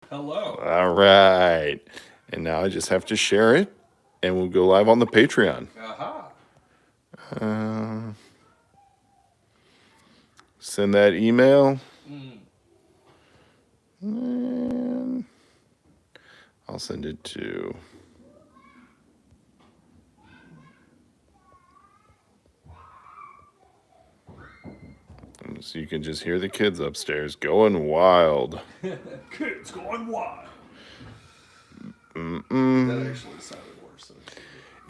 Hello. All right. And now I just have to share it and we'll go live on the Patreon. Aha. Uh, Send that email. Mm. And I'll send it to. So you can just hear the kids upstairs going wild. Kids going wild. Mm-mm. That actually sounded worse than it should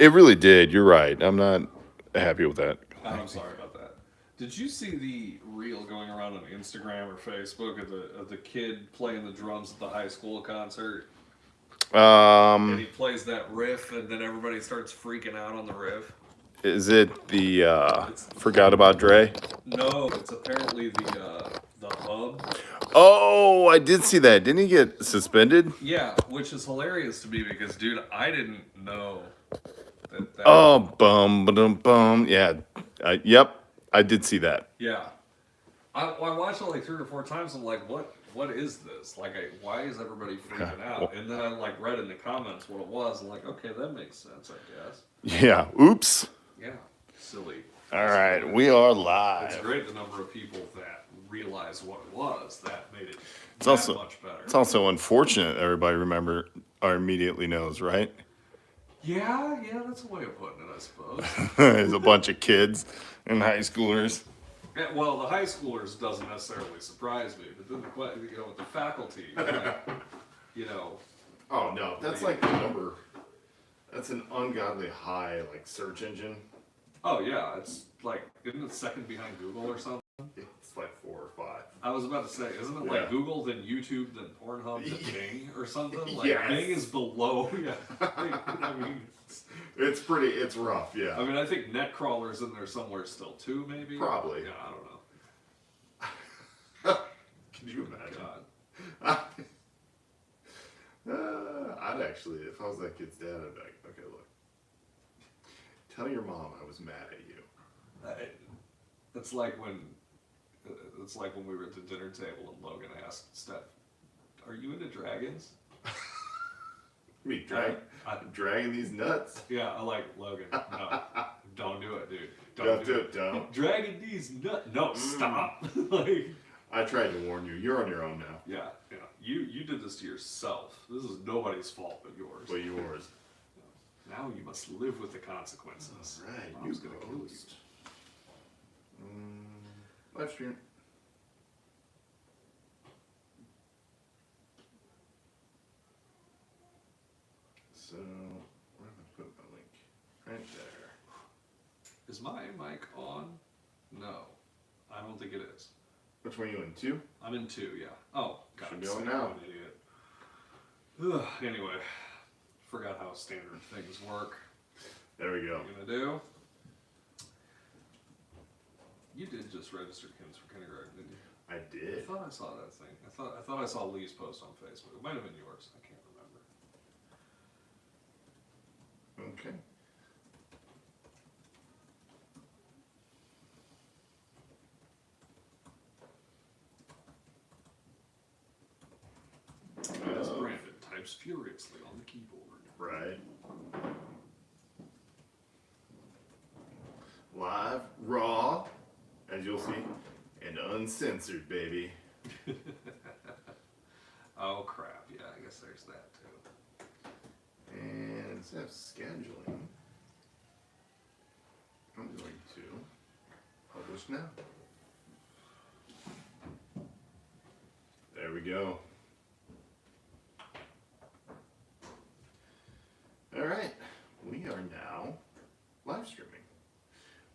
It really did. You're right. I'm not happy with that. I'm sorry about that. Did you see the reel going around on Instagram or Facebook of the kid playing the drums at the high school concert? And he plays that riff, and then everybody starts freaking out on the riff. Is it the Forgot About Dre? No, it's apparently the hub. Oh, I did see that. Didn't he get suspended? Yeah, which is hilarious to me because, dude, I didn't know that. Oh, bum. Yeah. Yep. I did see that. Yeah, I watched it like 3 or 4 times. I'm like, what is this? Like, why is everybody freaking out? And then I like read in the comments what it was. I'm like, okay, that makes sense, I guess. Yeah. Oops. Yeah, silly. All right. We are It's live. great the number of people that realized what it was. That made it much better. It's also unfortunate everybody remember or immediately knows, right? Yeah, that's a way of putting it, I suppose. There's a bunch of kids and high schoolers. Yeah, well, the high schoolers doesn't necessarily surprise me, but then with the faculty, Oh no, that's like the number. That's an ungodly high like search engine. Oh yeah, it's like isn't it second behind Google or something? It's like 4 or 5. I was about to say, isn't it like Google, then YouTube, then Pornhub, then Bing or something? Like Yes. Bing is below. Yeah, I mean, It's rough. Yeah. I mean, I think Netcrawler's in there somewhere still too, maybe. Probably. Yeah, I don't know. Can you imagine? God. I'd actually, if I was that kid's dad, I'd be like, okay, look, tell your mom I was mad at you. It's like when we were at the dinner table and Logan asked Steph, "Are you into dragons?" Me dragging these nuts. Yeah, I like Logan. No, don't do it, dude. Don't do it. Don't. Dragging these nuts. No, stop. Like, I tried to warn you. You're on your own now. yeah. You did this to yourself. This is nobody's fault but yours. But yours. Now you must live with the consequences. All right. Mom's gonna kill you. Livestream. So, where am I putting my link? Right there. Is my mic on? No, I don't think it is. Which one are you in? 2? I'm in 2, yeah. Oh, God, Should be on now. I'm an idiot. Ugh, anyway, forgot how standard things work. There we go. What are you gonna do? You did just register kids for kindergarten, didn't you? I I did. thought I saw that thing. I thought I saw Lee's post on Facebook. It might have been yours. I can't remember. Okay. As Brandon types furiously on the keyboard. Right. Live, raw, as you'll see, and uncensored, baby. Oh crap! Yeah, I guess there's that too. And instead of scheduling, I'm going to publish now. There we go. All right, we are now live streaming.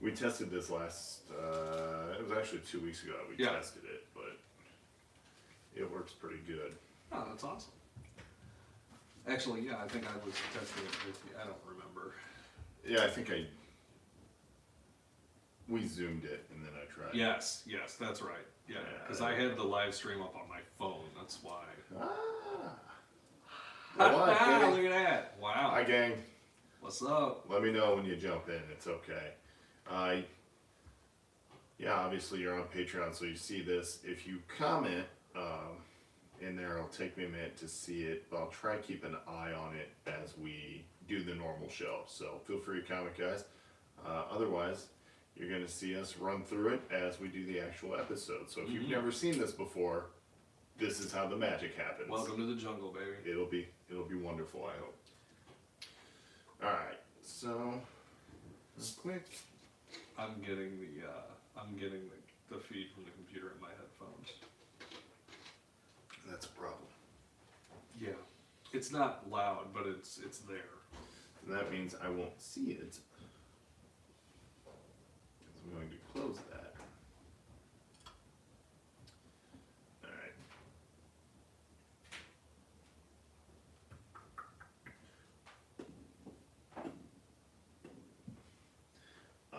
We tested this last, it was actually 2 weeks ago we tested it, but it works pretty good. Oh, that's awesome. Actually, yeah, I think I was testing it with you. I don't remember. Yeah, I think we zoomed it and then I tried. Yes, that's right. Yeah, because I had the live stream up on my phone. That's why. Look at that! Wow. Hi, gang. What's up? Let me know when you jump in. It's okay. Yeah, obviously you're on Patreon, so you see this. If you comment in there. It'll take me a minute to see it, but I'll try to keep an eye on it as we do the normal show. So feel free to comment, guys. Otherwise, you're going to see us run through it as we do the actual episode. So if you've never seen this before, this is how the magic happens. Welcome to the jungle, baby. It'll be wonderful, I hope. All right, so real quick. I'm getting the feed from the computer in my headphones. That's a problem. Yeah, it's not loud, but it's there. And that means I won't see it. I'm going to close that. All right. I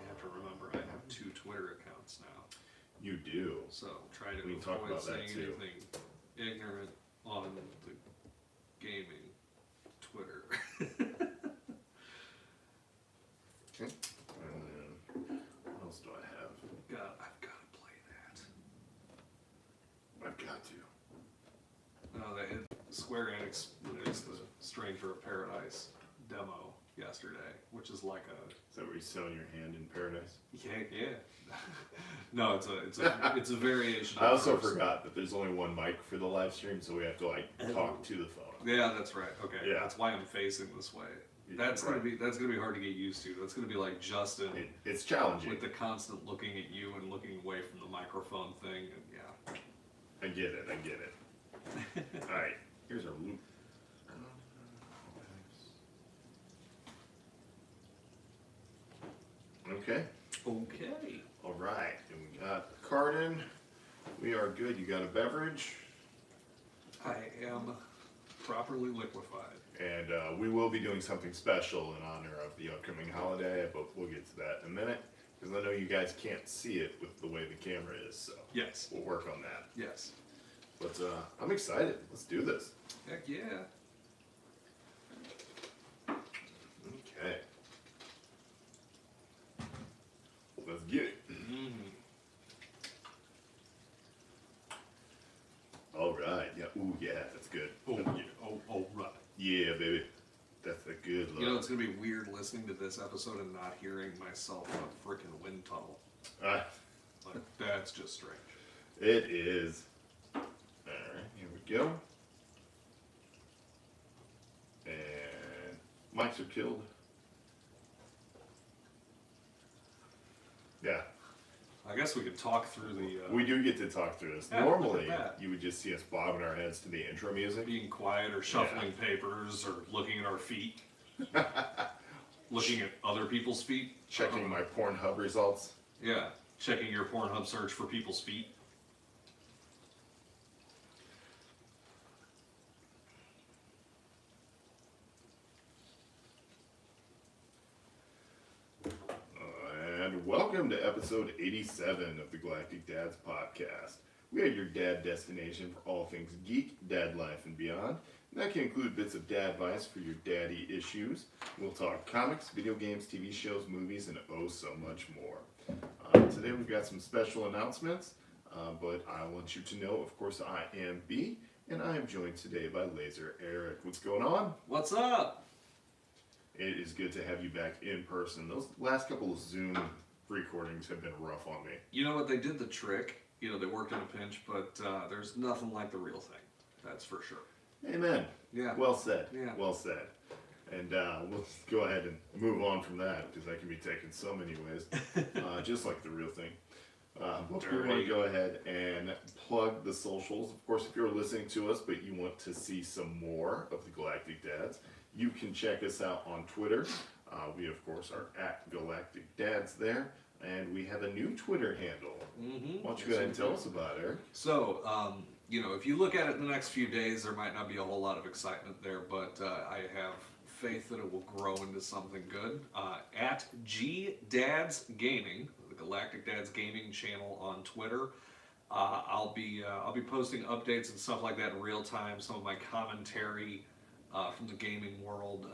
have to remember I have 2 Twitter accounts now. You do. So try to We can talk avoid about that saying too. anything ignorant on the gaming Twitter. Okay. And then, what else do I have? God, I've got to play that. I've got to. No, Square Enix released the Stranger of Paradise demo yesterday, which is like a. Is that where you sell your hand in paradise? Yeah. No, it's a variation. I also forgot that there's only one mic for the live stream, so we have to talk to the phone. Yeah, that's right. Okay, Yeah. That's why I'm facing this way. That's right. gonna be hard to get used to. That's gonna be like Justin. It's challenging. With the constant looking at you and looking away from the microphone thing, and yeah. I get it. All right, here's our loop. Okay. Okay. All right, and we got the card in. We are good. You got a beverage. I am properly liquefied. And we will be doing something special in honor of the upcoming holiday, but we'll get to that in a minute. Because I know you guys can't see it with the way the camera is, so Yes. we'll work on that. Yes. But I'm excited. Let's do this. Heck yeah. Okay. Let's get it. All right. Yeah. Ooh, yeah. That's good. Oh yeah. Oh right. Yeah, baby. That's a good look. You know, it's gonna be weird listening to this episode and not hearing myself in a freaking wind tunnel. Like that's just strange. It is. All right. Here we go. And mics are killed. Yeah. I guess we could talk through the. We do get to talk through this. Yeah, Normally, look at that. you would just see us bobbing our heads to the intro music. Being quiet or shuffling papers or looking at our feet. Looking at other people's feet. Checking my Pornhub results. Yeah. Checking your Pornhub search for people's feet. And welcome to episode 87 of the Galactic Dads podcast. We are your dad destination for all things geek, dad life, and beyond. And that can include bits of dad advice for your daddy issues. We'll talk comics, video games, TV shows, movies, and oh so much more. Today we've got some special announcements, but I want you to know, of course, I am B, and I am joined today by Laser Eric. What's going on? What's up? It is good to have you back in person. Those last couple of Zoom recordings have been rough on me. You know what? They did the trick. You know, they worked in a pinch, but there's nothing like the real thing. That's for sure. Amen. Yeah. Well said. Yeah. Well said. And we'll go ahead and move on from that because that can be taken so many ways, just like the real thing. But we want to go ahead and plug the socials. Of course, if you're listening to us but you want to see some more of the Galactic Dads, you can check us out on Twitter. We, of course, are at Galactic Dads there. And we have a new Twitter handle. Why don't you go ahead and tell us about it, Eric? So, you know, if you look at it in the next few days, there might not be a whole lot of excitement there, but I have faith that it will grow into something good. At GDads Gaming, the Galactic Dads Gaming channel on Twitter, I'll be posting updates and stuff like that in real time. Some of my commentary from the gaming world.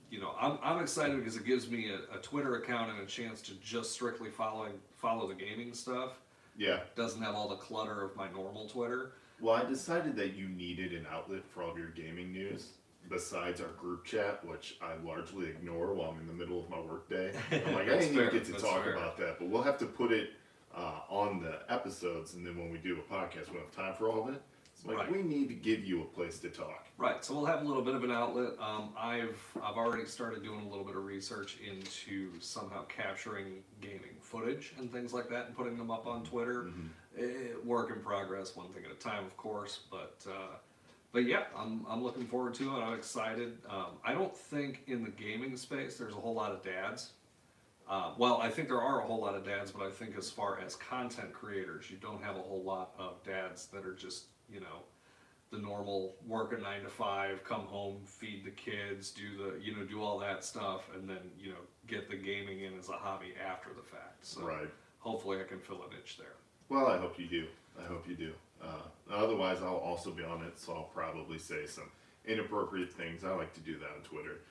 You know, I'm excited because it gives me a Twitter account and a chance to just strictly follow the gaming stuff. Yeah. Doesn't have all the clutter of my normal Twitter. Well, I decided that you needed an outlet for all of your gaming news besides our group chat, which I largely ignore while I'm in the middle of my workday. I'm like, I didn't even get to talk about that, but we'll have to put it on the episodes, and then when we do a podcast, we don't have time for all of it. It's like, we need to give you a place to talk. Right, so we'll have a little bit of an outlet. I've already started doing a little bit of research into somehow capturing gaming footage and things like that and putting them up on Twitter. Work in progress, one thing at a time, of course. But yeah, I'm looking forward to it. I'm excited. I don't think in the gaming space there's a whole lot of dads. Well, I think there are a whole lot of dads, but I think as far as content creators, you don't have a whole lot of dads that are just, the normal work a 9 to 5, come home, feed the kids, do all that stuff, and then, get the gaming in as a hobby after the fact. So hopefully I can fill a niche there. Well, I hope you do. Otherwise, I'll also be on it, so I'll probably say some inappropriate things. I like to do that on Twitter.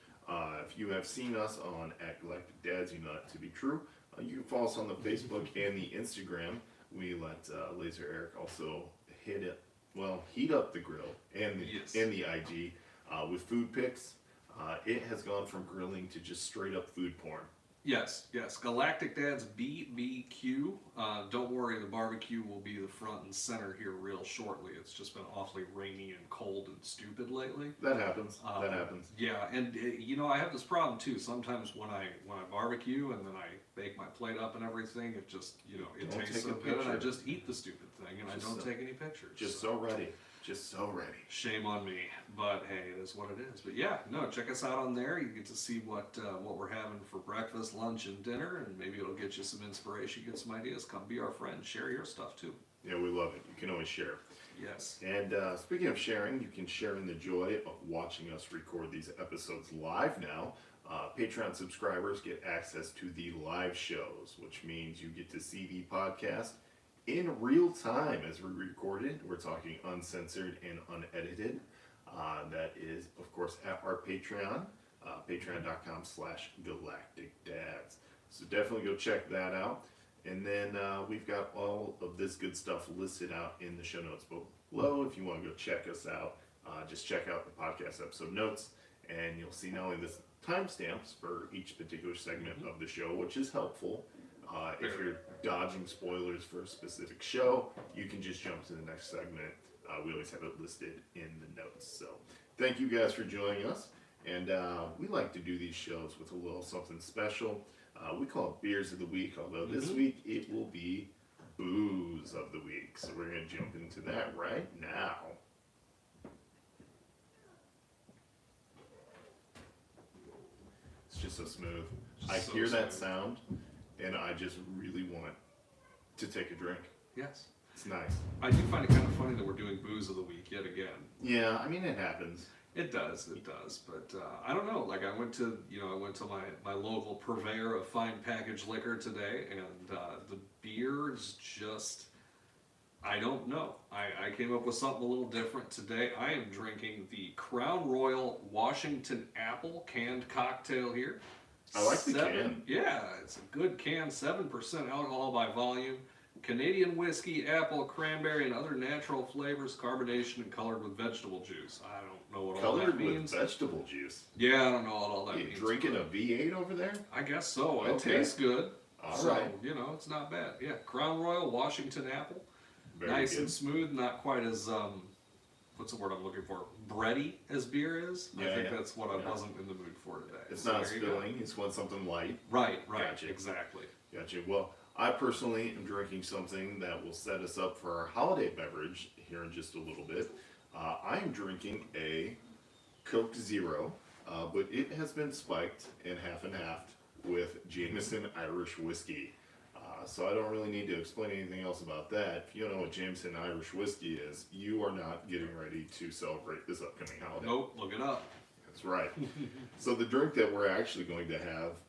If you have seen us on @Galactic Dads, you know that to be true. You can follow us on the Facebook and the Instagram. We let Laser Eric also heat up the grill and the IG with food pics. It has gone from grilling to just straight up food porn. Yes. Galactic Dads BBQ. Don't worry, the barbecue will be the front and center here real shortly. It's just been awfully rainy and cold and stupid lately. That happens. Yeah, and I have this problem too. Sometimes when I barbecue and then I bake my plate up and everything, it just it tastes so good, and I just eat the stupid thing and I don't take any pictures. Just so ready. Shame on me, but hey, it is what it is. But yeah, no, check us out on there. You get to see what we're having for breakfast, lunch, and dinner, and maybe it'll get you some inspiration, get some ideas. Come be our friend, share your stuff too. Yeah, we love it. You can always share. Yes. And speaking of sharing, you can share in the joy of watching us record these episodes live now. Patreon subscribers get access to the live shows, which means you get to see the podcast in real time as we record it. We're talking uncensored and unedited. That is, of course, at our Patreon, patreon.com/galacticdads. So definitely go check that out. And then we've got all of this good stuff listed out in the show notes below. If you want to go check us out, just check out the podcast episode notes, and you'll see not only the timestamps for each particular segment of the show, which is helpful. If you're dodging spoilers for a specific show, you can just jump to the next segment. We always have it listed in the notes. So thank you guys for joining us. And we like to do these shows with a little something special. We call it Beers of the Week, although this week it will be Booze of the Week. So we're going to jump into that right now. It's just so smooth. I hear that sound, and I just really want to take a drink. Yes. It's nice. I do find it kind of funny that we're doing Booze of the Week yet again. Yeah, I mean, it happens. It does. But I don't know. Like I went to my local purveyor of fine packaged liquor today, and the beer is just, I don't know. I came up with something a little different today. I am drinking the Crown Royal Washington Apple canned cocktail here. I like the can. Yeah, it's a good can, 7% alcohol by volume. Canadian whiskey, apple, cranberry, and other natural flavors, carbonation, and colored with vegetable juice. I don't know what all that means. Colored with vegetable juice? Yeah, I don't know what all that means. You drinking a V8 over there? I guess so. It tastes good. All right. It's not bad. Yeah, Crown Royal Washington Apple. Very nice good. And smooth, not quite as, what's the word I'm looking for? Bready as beer is. Yeah, I think that's what I wasn't in the mood for today. It's not spilling. It's want something light. Right. Gotcha. Exactly. Gotcha. Well, I personally am drinking something that will set us up for our holiday beverage here in just a little bit. I am drinking a Coke Zero, but it has been spiked and half with Jameson Irish whiskey. So I don't really need to explain anything else about that. If you don't know what Jameson Irish whiskey is, you are not getting ready to celebrate this upcoming holiday. Nope, look it up. That's right. So the drink that we're actually going to have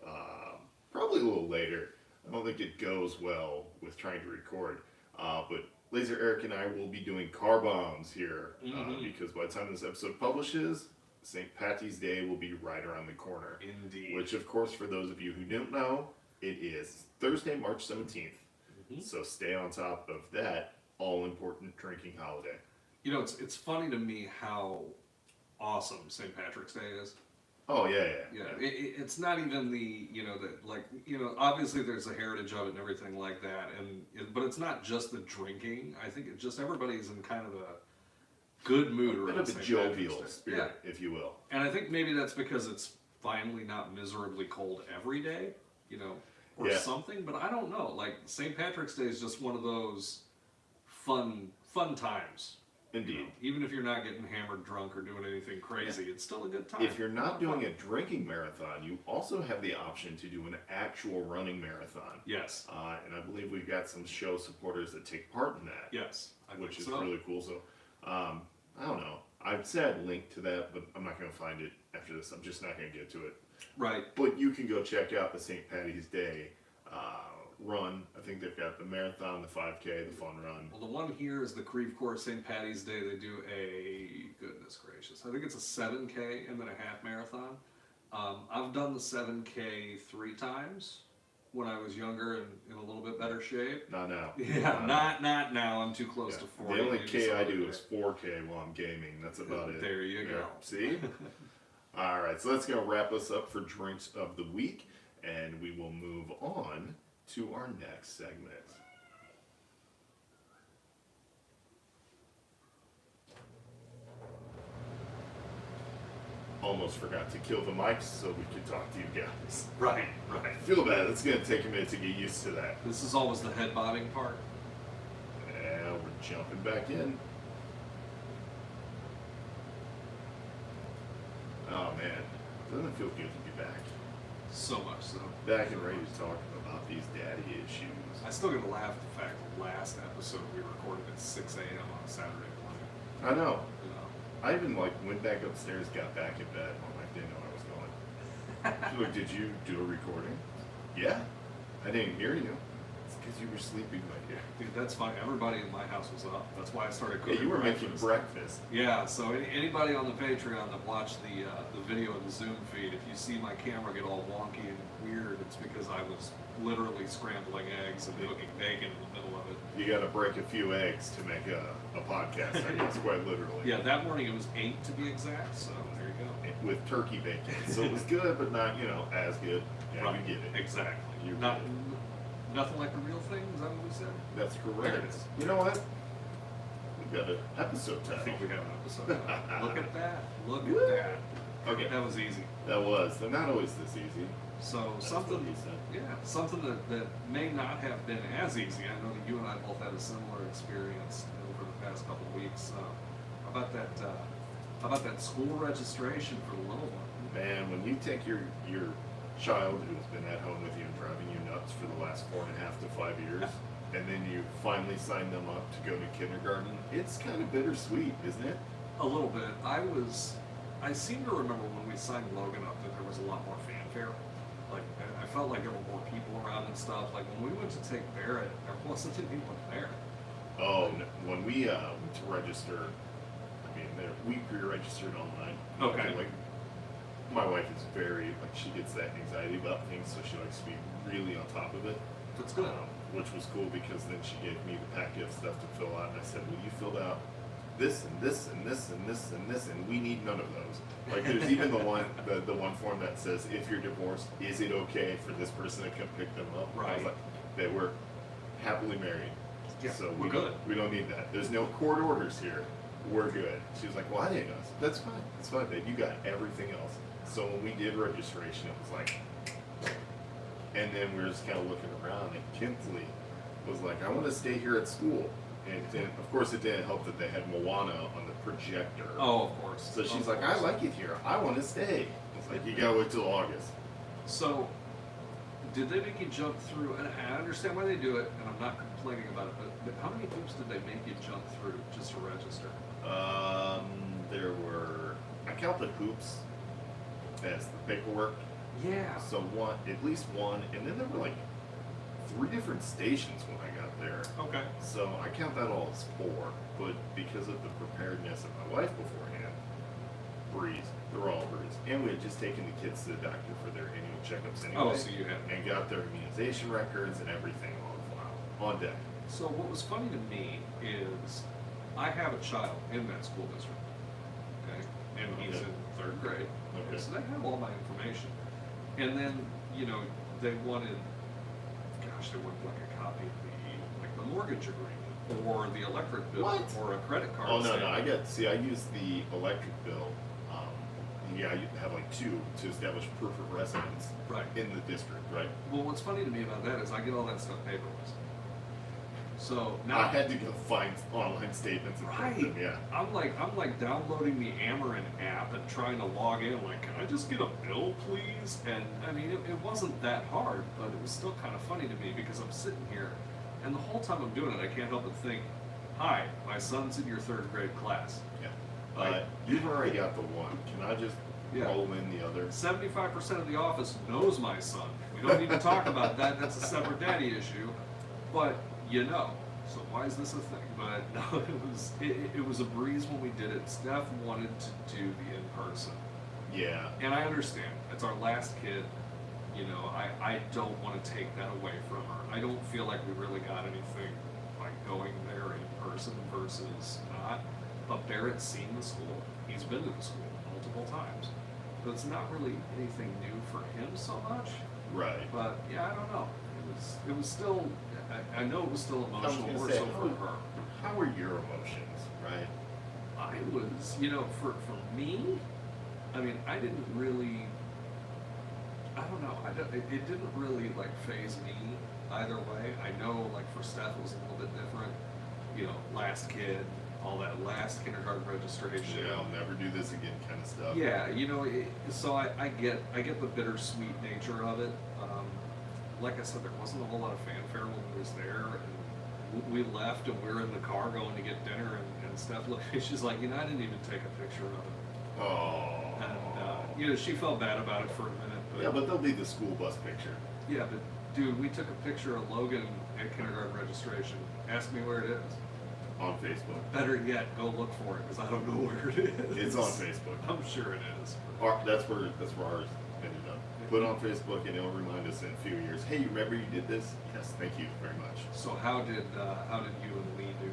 probably a little later, I don't think it goes well with trying to record, but Laser Eric and I will be doing car bombs here because by the time this episode publishes, St. Patty's Day will be right around the corner. Indeed. Which, of course, for those of you who don't know, it is Thursday, March 17th. So stay on top of that all-important drinking holiday. You know, it's funny to me how awesome St. Patrick's Day is. Oh yeah, Yeah, it's not even the, you know, that, like, you know, obviously there's a heritage of it and everything like that, but it's not just the drinking. I think it just everybody's in kind of a good mood a bit around of a St. jovial Patrick's Day. spirit, if you will. And I think maybe that's because it's finally not miserably cold every day, you know, or something. But I don't know. Like St. Patrick's Day is just one of those fun times. Indeed. You know, even if you're not getting hammered, drunk, or doing anything crazy, it's still a good time. If you're not doing a drinking marathon, you also have the option to do an actual running marathon. Yes. And I believe we've got some show supporters that take part in that. Yes. Which is really cool. So, I don't know. I've said link to that, but I'm not going to find it after this. I'm just not going to get to it. Right. But you can go check out the St. Patty's Day run. I think they've got the marathon, the 5K, the fun run. Well, the one here is the Creve Coeur St. Patty's Day. They do a, goodness gracious, I think it's a 7K and then a half marathon. I've done the 7K 3 times when I was younger and in a little bit better shape. Not now. Yeah, not now. I'm too close to 40. The only K I do is 4K while I'm gaming. That's about it. There you go. See? All right, so that's going to wrap us up for Drinks of the Week, and we will move on to our next segment. Almost forgot to kill the mics so we could talk to you guys. Right. Feel bad. It's going to take a minute to get used to that. This is always the head bobbing part. And we're jumping back in. Oh man, doesn't it feel good to be back? So much so. Back and ready to talk about these daddy issues. I still get to laugh at the fact that last episode we recorded at 6 a.m. on a Saturday morning. I know. You know. I even went back upstairs, got back in bed. I'm like, didn't know I was going. She's like, did you do a recording? Yeah. I didn't hear you. It's because you were sleeping right here. Dude, that's fine. Everybody in my house was up. That's why I started cooking. Yeah, you were breakfast. making breakfast. Yeah, so anybody on the Patreon that watched the video of the Zoom feed, if you see my camera get all wonky and weird, it's because I was literally scrambling eggs and cooking bacon in the middle of it. You got to break a few eggs to make a podcast, I guess, quite literally. Yeah, that morning it was 8 to be exact, so there you go. With turkey bacon. So it was good, but not, as good. Yeah, Right. we get it. Exactly. You Not, get it. nothing like the real thing, is that what we said? That's There correct. it is. You know what? We've got an episode I title. think we have an episode. Look at that. Look Woo. at that. Okay. That was easy. That was. They're not always this easy. So That's something, what he said. something that may not have been as easy. I know that you and I both had a similar experience over the past couple of weeks. How about that school registration for the little one? Man, when you take your child who's been at home with you and driving you nuts for the last 4.5 to 5 years, and then you finally sign them up to go to kindergarten, it's kind of bittersweet, isn't it? A little bit. I seem to remember when we signed Logan up that there was a lot more fanfare. Like, I felt like there were more people around and stuff. Like, when we went to take Barrett, there wasn't anyone there. Oh, no. When we went to register, we pre-registered online. Okay. Like, my wife is very, she gets that anxiety about things, so she likes to be really on top of it. That's good. Which was cool because then she gave me the packet of stuff to fill out, and I said, well, you filled out this and this and this and this and this, and we need none of those. Like, there's even the one form that says, if you're divorced, is it okay for this person to come pick them up? Right. I was like, they were happily married. Yeah, So we're good. We don't need that. There's no court orders here. We're good. She was like, well, I didn't know. I said, that's fine. That's fine, babe. You got everything else. So when we did registration, it was like, and then we were just kind of looking around, and Kinsley was like, I want to stay here at school. And then, of course, it didn't help that they had Moana on the projector. Oh, of course. So she's Of like, course. I like it here. I want to stay. It's like, you gotta wait till August. So, did they make you jump through? And I understand why they do it, and I'm not complaining about it. But how many hoops did they make you jump through just to register? There were, I count the hoops as the paperwork. Yeah. So at least one, and then there were like 3 different stations when I got there. Okay. So I count that all as 4, but because of the preparedness of my wife beforehand, breeze. They're all breeze. And we had just taken the kids to the doctor for their annual checkups anyway. Oh, so you had. And got their immunization records and everything on file, on deck. So what was funny to me is I have a child in that school district, okay, and he's in 3rd grade. Okay. So they have all my information, and then they wanted, they wanted like a copy of the mortgage agreement or the electric bill or a credit card. Oh no, I use the electric bill. Yeah, you have like 2 to establish proof of residence in the district, right? Well, what's funny to me about that is I get all that stuff paperless. So now I had to go find online statements and print them. Yeah, I'm like downloading the Amarin app and trying to log in. Like, can I just get a bill, please? And I mean, it wasn't that hard, but it was still kind of funny to me because I'm sitting here, and the whole time I'm doing it, I can't help but think, "Hi, my son's in your 3rd grade class." Yeah. You've already got the one. Can I just roll in the other? 75% of the office knows my son. We don't need to talk about that. That's a separate daddy issue. But so why is this a thing? But no, it was a breeze when we did it. Steph wanted to do the in-person. Yeah. And I understand. It's our last kid. I don't want to take that away from her. I don't feel like we really got anything by going there in person versus not. But Barrett's seen the school. He's been to the school multiple times. So it's not really anything new for him so much. Right. But yeah, I don't know. It was still. I know it was still emotional, more so for her. How were your emotions, right? I was, for me, I mean, I didn't really. I don't know. It didn't really phase me either way. I know for Steph it was a little bit different. Last kid, all that last kindergarten registration. Yeah, I'll never do this again kind of stuff. Yeah, so I get the bittersweet nature of it. Like I said, there wasn't a whole lot of fanfare when we was there, and we left and we were in the car going to get dinner, and Steph looked, she's like, I didn't even take a picture of it. Oh. And she felt bad about it for a minute. But, yeah, but they'll be the school bus picture. Yeah, but dude, we took a picture of Logan at kindergarten registration. Ask me where it is. On Facebook. Better yet, go look for it because I don't know where it is. It's on Facebook. I'm sure it is. That's where ours ended up. Put it on Facebook and it'll remind us in a few years. Hey, you remember you did this? Yes, thank you very much. So how did you and Lee do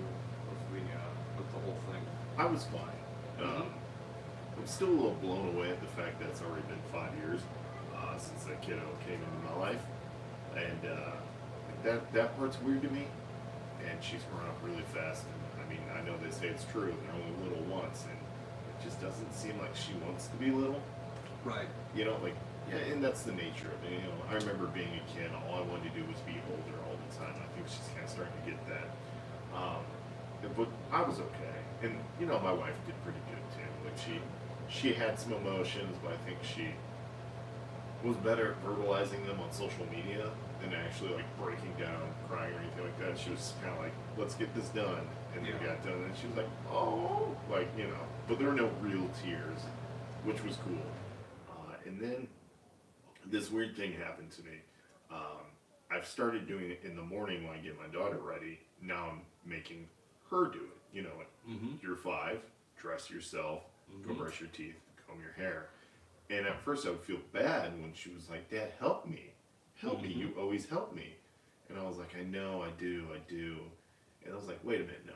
with the whole thing? I was fine. I'm still a little blown away at the fact that it's already been 5 years since that kiddo came into my life, and that part's weird to me. And she's grown up really fast. And I mean, I know they say it's true. They're only little once, and it just doesn't seem like she wants to be little. Right. Yeah, and that's the nature of it. I remember being a kid, all I wanted to do was be older all the time. I think she's kind of starting to get that. But I was okay. And, my wife did pretty good too. She had some emotions, but I think she was better at verbalizing them on social media than actually breaking down, crying or anything like that. She was kind of like, let's get this done. And we got done. And she was like, oh, but there were no real tears, which was cool. And then this weird thing happened to me. I've started doing it in the morning when I get my daughter ready. Now I'm making her do it. You're 5, dress yourself, go brush your teeth, comb your hair. And at first I would feel bad when she was like, Dad, help me. Help me. You always help me. And I was like, I know, I do. And I was like, wait a minute, no.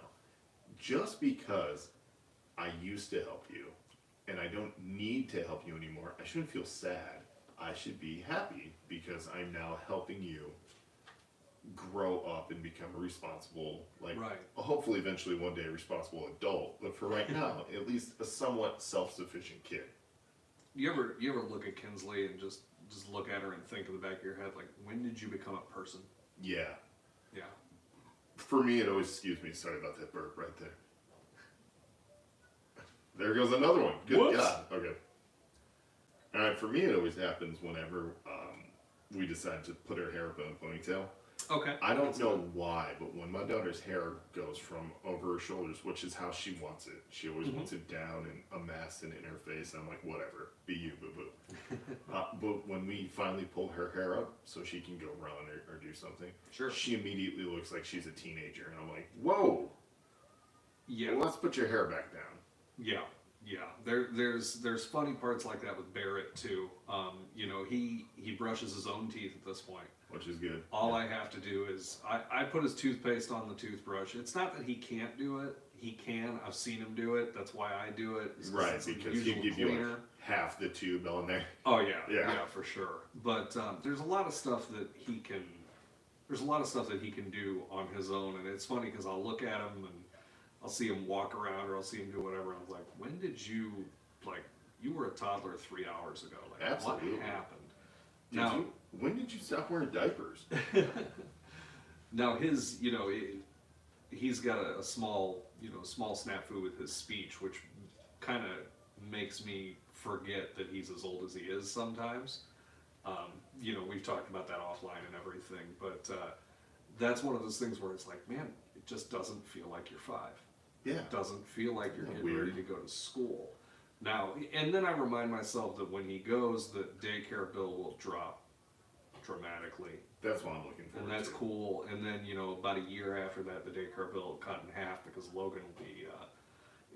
Just because I used to help you and I don't need to help you anymore, I shouldn't feel sad. I should be happy because I'm now helping you grow up and become a responsible, hopefully eventually one day a responsible adult. But for right now, at least a somewhat self-sufficient kid. You ever look at Kinsley and just look at her and think in the back of your head, when did you become a person? Yeah. Yeah. For me, it always, excuse me, sorry about that burp right there. There goes another one. Good Whoops. God. Okay. Alright, for me, it always happens whenever we decide to put her hair up in a ponytail. Okay. I don't know why, but when my daughter's hair goes from over her shoulders, which is how she wants it, she always wants it down and a mess and in her face. And I'm like, whatever, be you, boo-boo. But when we finally pull her hair up so she can go run or do something, sure, she immediately looks like she's a teenager. And I'm like, whoa. Yeah. Well, let's put your hair back down. Yeah. Yeah, there's funny parts like that with Barrett too. He brushes his own teeth at this point, which is good. All I have to do is I put his toothpaste on the toothbrush. It's not that he can't do it. he can. I've seen him do it. That's why I do it. Right, because he'll give you like half the tube on there. Oh yeah, for sure. But there's a lot of stuff that he can. There's a lot of stuff that he can do on his own, and it's funny because I'll look at him and I'll see him walk around or I'll see him do whatever. And I was like, when did you You were a toddler 3 hours ago. Like, absolutely. What happened? When did you stop wearing diapers? Now he's got a small snafu with his speech, which kind of makes me forget that he's as old as he is sometimes. We've talked about that offline and everything, but that's one of those things where it's like, man, it just doesn't feel like you're 5. Yeah. It doesn't feel like you're getting ready to go to school. Now, and then I remind myself that when he goes, the daycare bill will drop dramatically. That's what I'm looking for. And that's cool. And then, about a year after that, the daycare bill will cut in half because Logan will be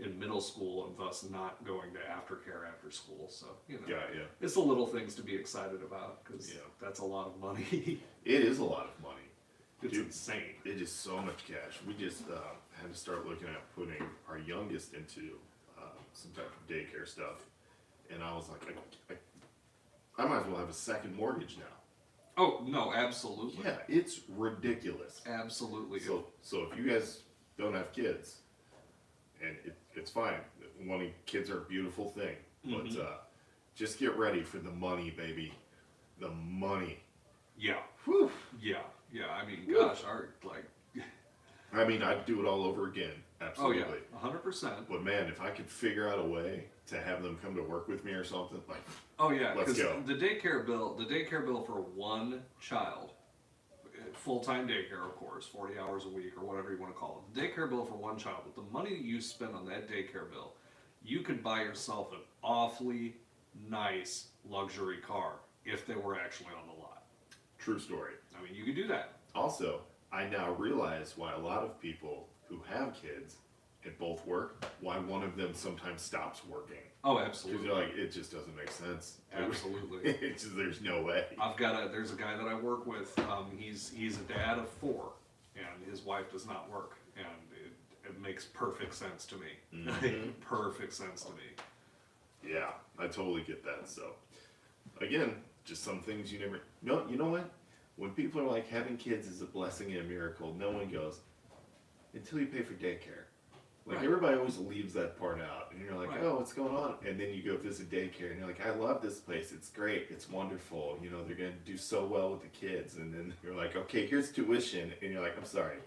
in middle school and thus not going to aftercare after school. So, it's the little things to be excited about because that's a lot of money. It is a lot of money. It's insane. It is so much cash. We just had to start looking at putting our youngest into some type of daycare stuff. And I was like, I might as well have a second mortgage now. Oh, no, absolutely. Yeah, it's ridiculous. Absolutely. So if you guys don't have kids, and it's fine. Wanting kids are a beautiful thing. But just get ready for the money, baby. The money. Yeah. Whew. Yeah. I mean, gosh, I'd do it all over again. Absolutely. Oh, yeah. 100%. But man, if I could figure out a way to have them come to work with me or something, like, oh yeah, let's go. The daycare bill for one child, full-time daycare, of course, 40 hours a week or whatever you want to call it. The daycare bill for one child, with the money that you spend on that daycare bill, you could buy yourself an awfully nice luxury car if they were actually on the lot. True story. I mean, you could do that. Also, I now realize why a lot of people who have kids and both work, why one of them sometimes stops working. Oh, absolutely. Because you're like, it just doesn't make sense. Absolutely. There's no way. There's a guy that I work with. He's a dad of 4, and his wife does not work, and it makes perfect sense to me. Mm-hmm. Perfect sense to me. Yeah, I totally get that. So, again, just some things you never. No, you know what? When people are like, having kids is a blessing and a miracle, no one goes until you pay for daycare. Like, right. Everybody always leaves that part out, and you're like, right. oh, what's going on? And then you go visit daycare, and you're like, I love this place. It's great. It's wonderful. They're going to do so well with the kids. And then you're like, okay, here's tuition. And you're like, I'm sorry.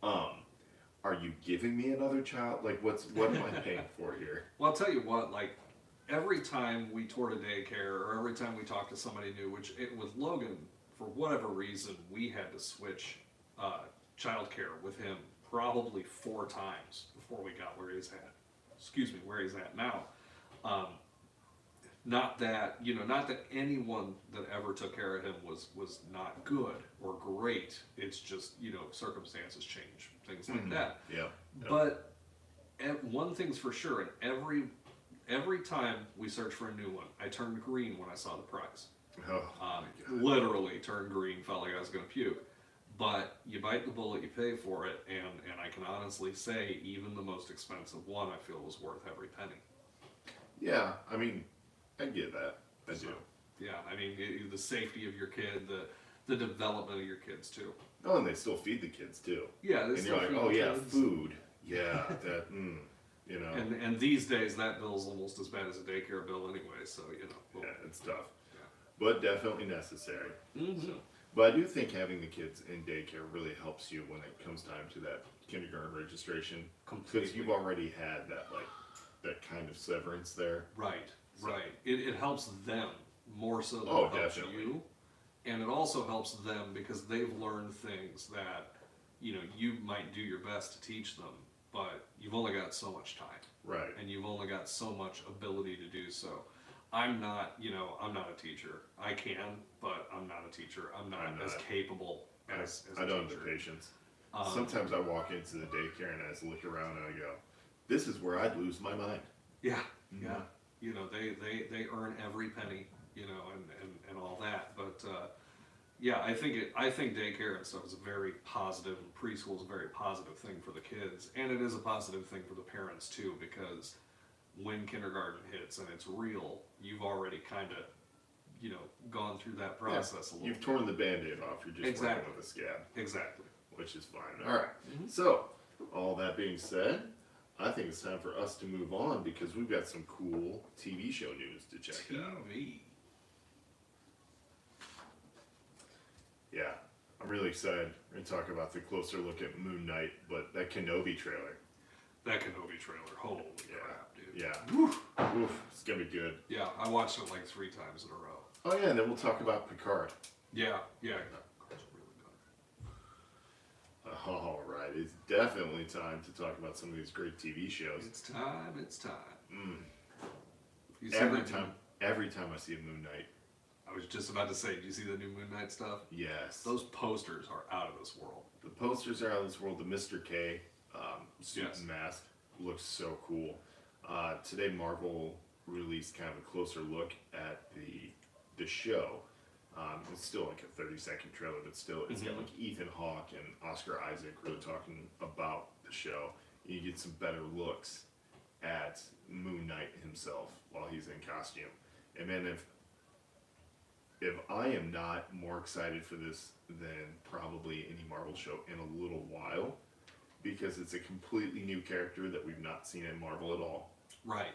Are you giving me another child? Like, what am I paying for here? Well, I'll tell you what, every time we toured a daycare or every time we talked to somebody new, with Logan, for whatever reason, we had to switch childcare with him probably 4 times before we got where he's at now. Not that anyone that ever took care of him was not good or great. It's just, circumstances change, things like that. Yeah. But one thing's for sure, and every time we search for a new one, I turned green when I saw the price. Oh, literally turned green, felt like I was going to puke. But you bite the bullet, you pay for it, and I can honestly say even the most expensive one I feel was worth every penny. Yeah, I mean, I get that. I do. Yeah, I mean, the safety of your kid, the development of your kids too. Oh, and they still feed the kids too. Yeah, and you're like, oh yeah, food. Yeah, that. And these days that bill's almost as bad as a daycare bill anyway. So yeah, it's tough. But definitely necessary. Mm-hmm. So, but I do think having the kids in daycare really helps you when it comes time to that kindergarten registration. Because you've already had that kind of severance there. Right, so. Right. It helps them more so than it helps you. And it also helps them because they've learned things that, you might do your best to teach them, but you've only got so much time. Right. And you've only got so much ability to do so. I'm not a teacher. I can, but I'm not a teacher. I'm not as capable as a I don't teacher. have the patience. Sometimes I walk into the daycare and I just look around and I go, this is where I'd lose my mind. Yeah, mm-hmm. Yeah. They earn every penny, and all that. But Yeah, I think daycare and stuff is a very positive, and preschool is a very positive thing for the kids, and it is a positive thing for the parents too, because when kindergarten hits and it's real, you've already kind of, gone through that process a little. You've torn the Band-Aid off. You're just Exactly. working with a scab. Exactly. Which is fine. All right. So, all that being said, I think it's time for us to move on because we've got some cool TV show news to check out. TV. Yeah, I'm really excited. We're going to talk about the closer look at Moon Knight, but that Kenobi trailer. That Kenobi trailer, holy crap, dude. Yeah. Oof, it's going to be good. Yeah, I watched it like 3 times in a row. Oh, yeah, and then we'll talk about Picard. Yeah. All right, it's definitely time to talk about some of these great TV shows. It's time. Every time I see a Moon Knight. I was just about to say, do you see the new Moon Knight stuff? Yes. Those posters are out of this world. The posters are out of this world. The Mr. K suit and mask looks so cool. Today Marvel released kind of a closer look at the show. It's still like a 30-second trailer, but still, it's got like Ethan Hawke and Oscar Isaac really talking about the show. You get some better looks at Moon Knight himself while he's in costume. And man, if I am not more excited for this than probably any Marvel show in a little while, because it's a completely new character that we've not seen in Marvel at all. Right.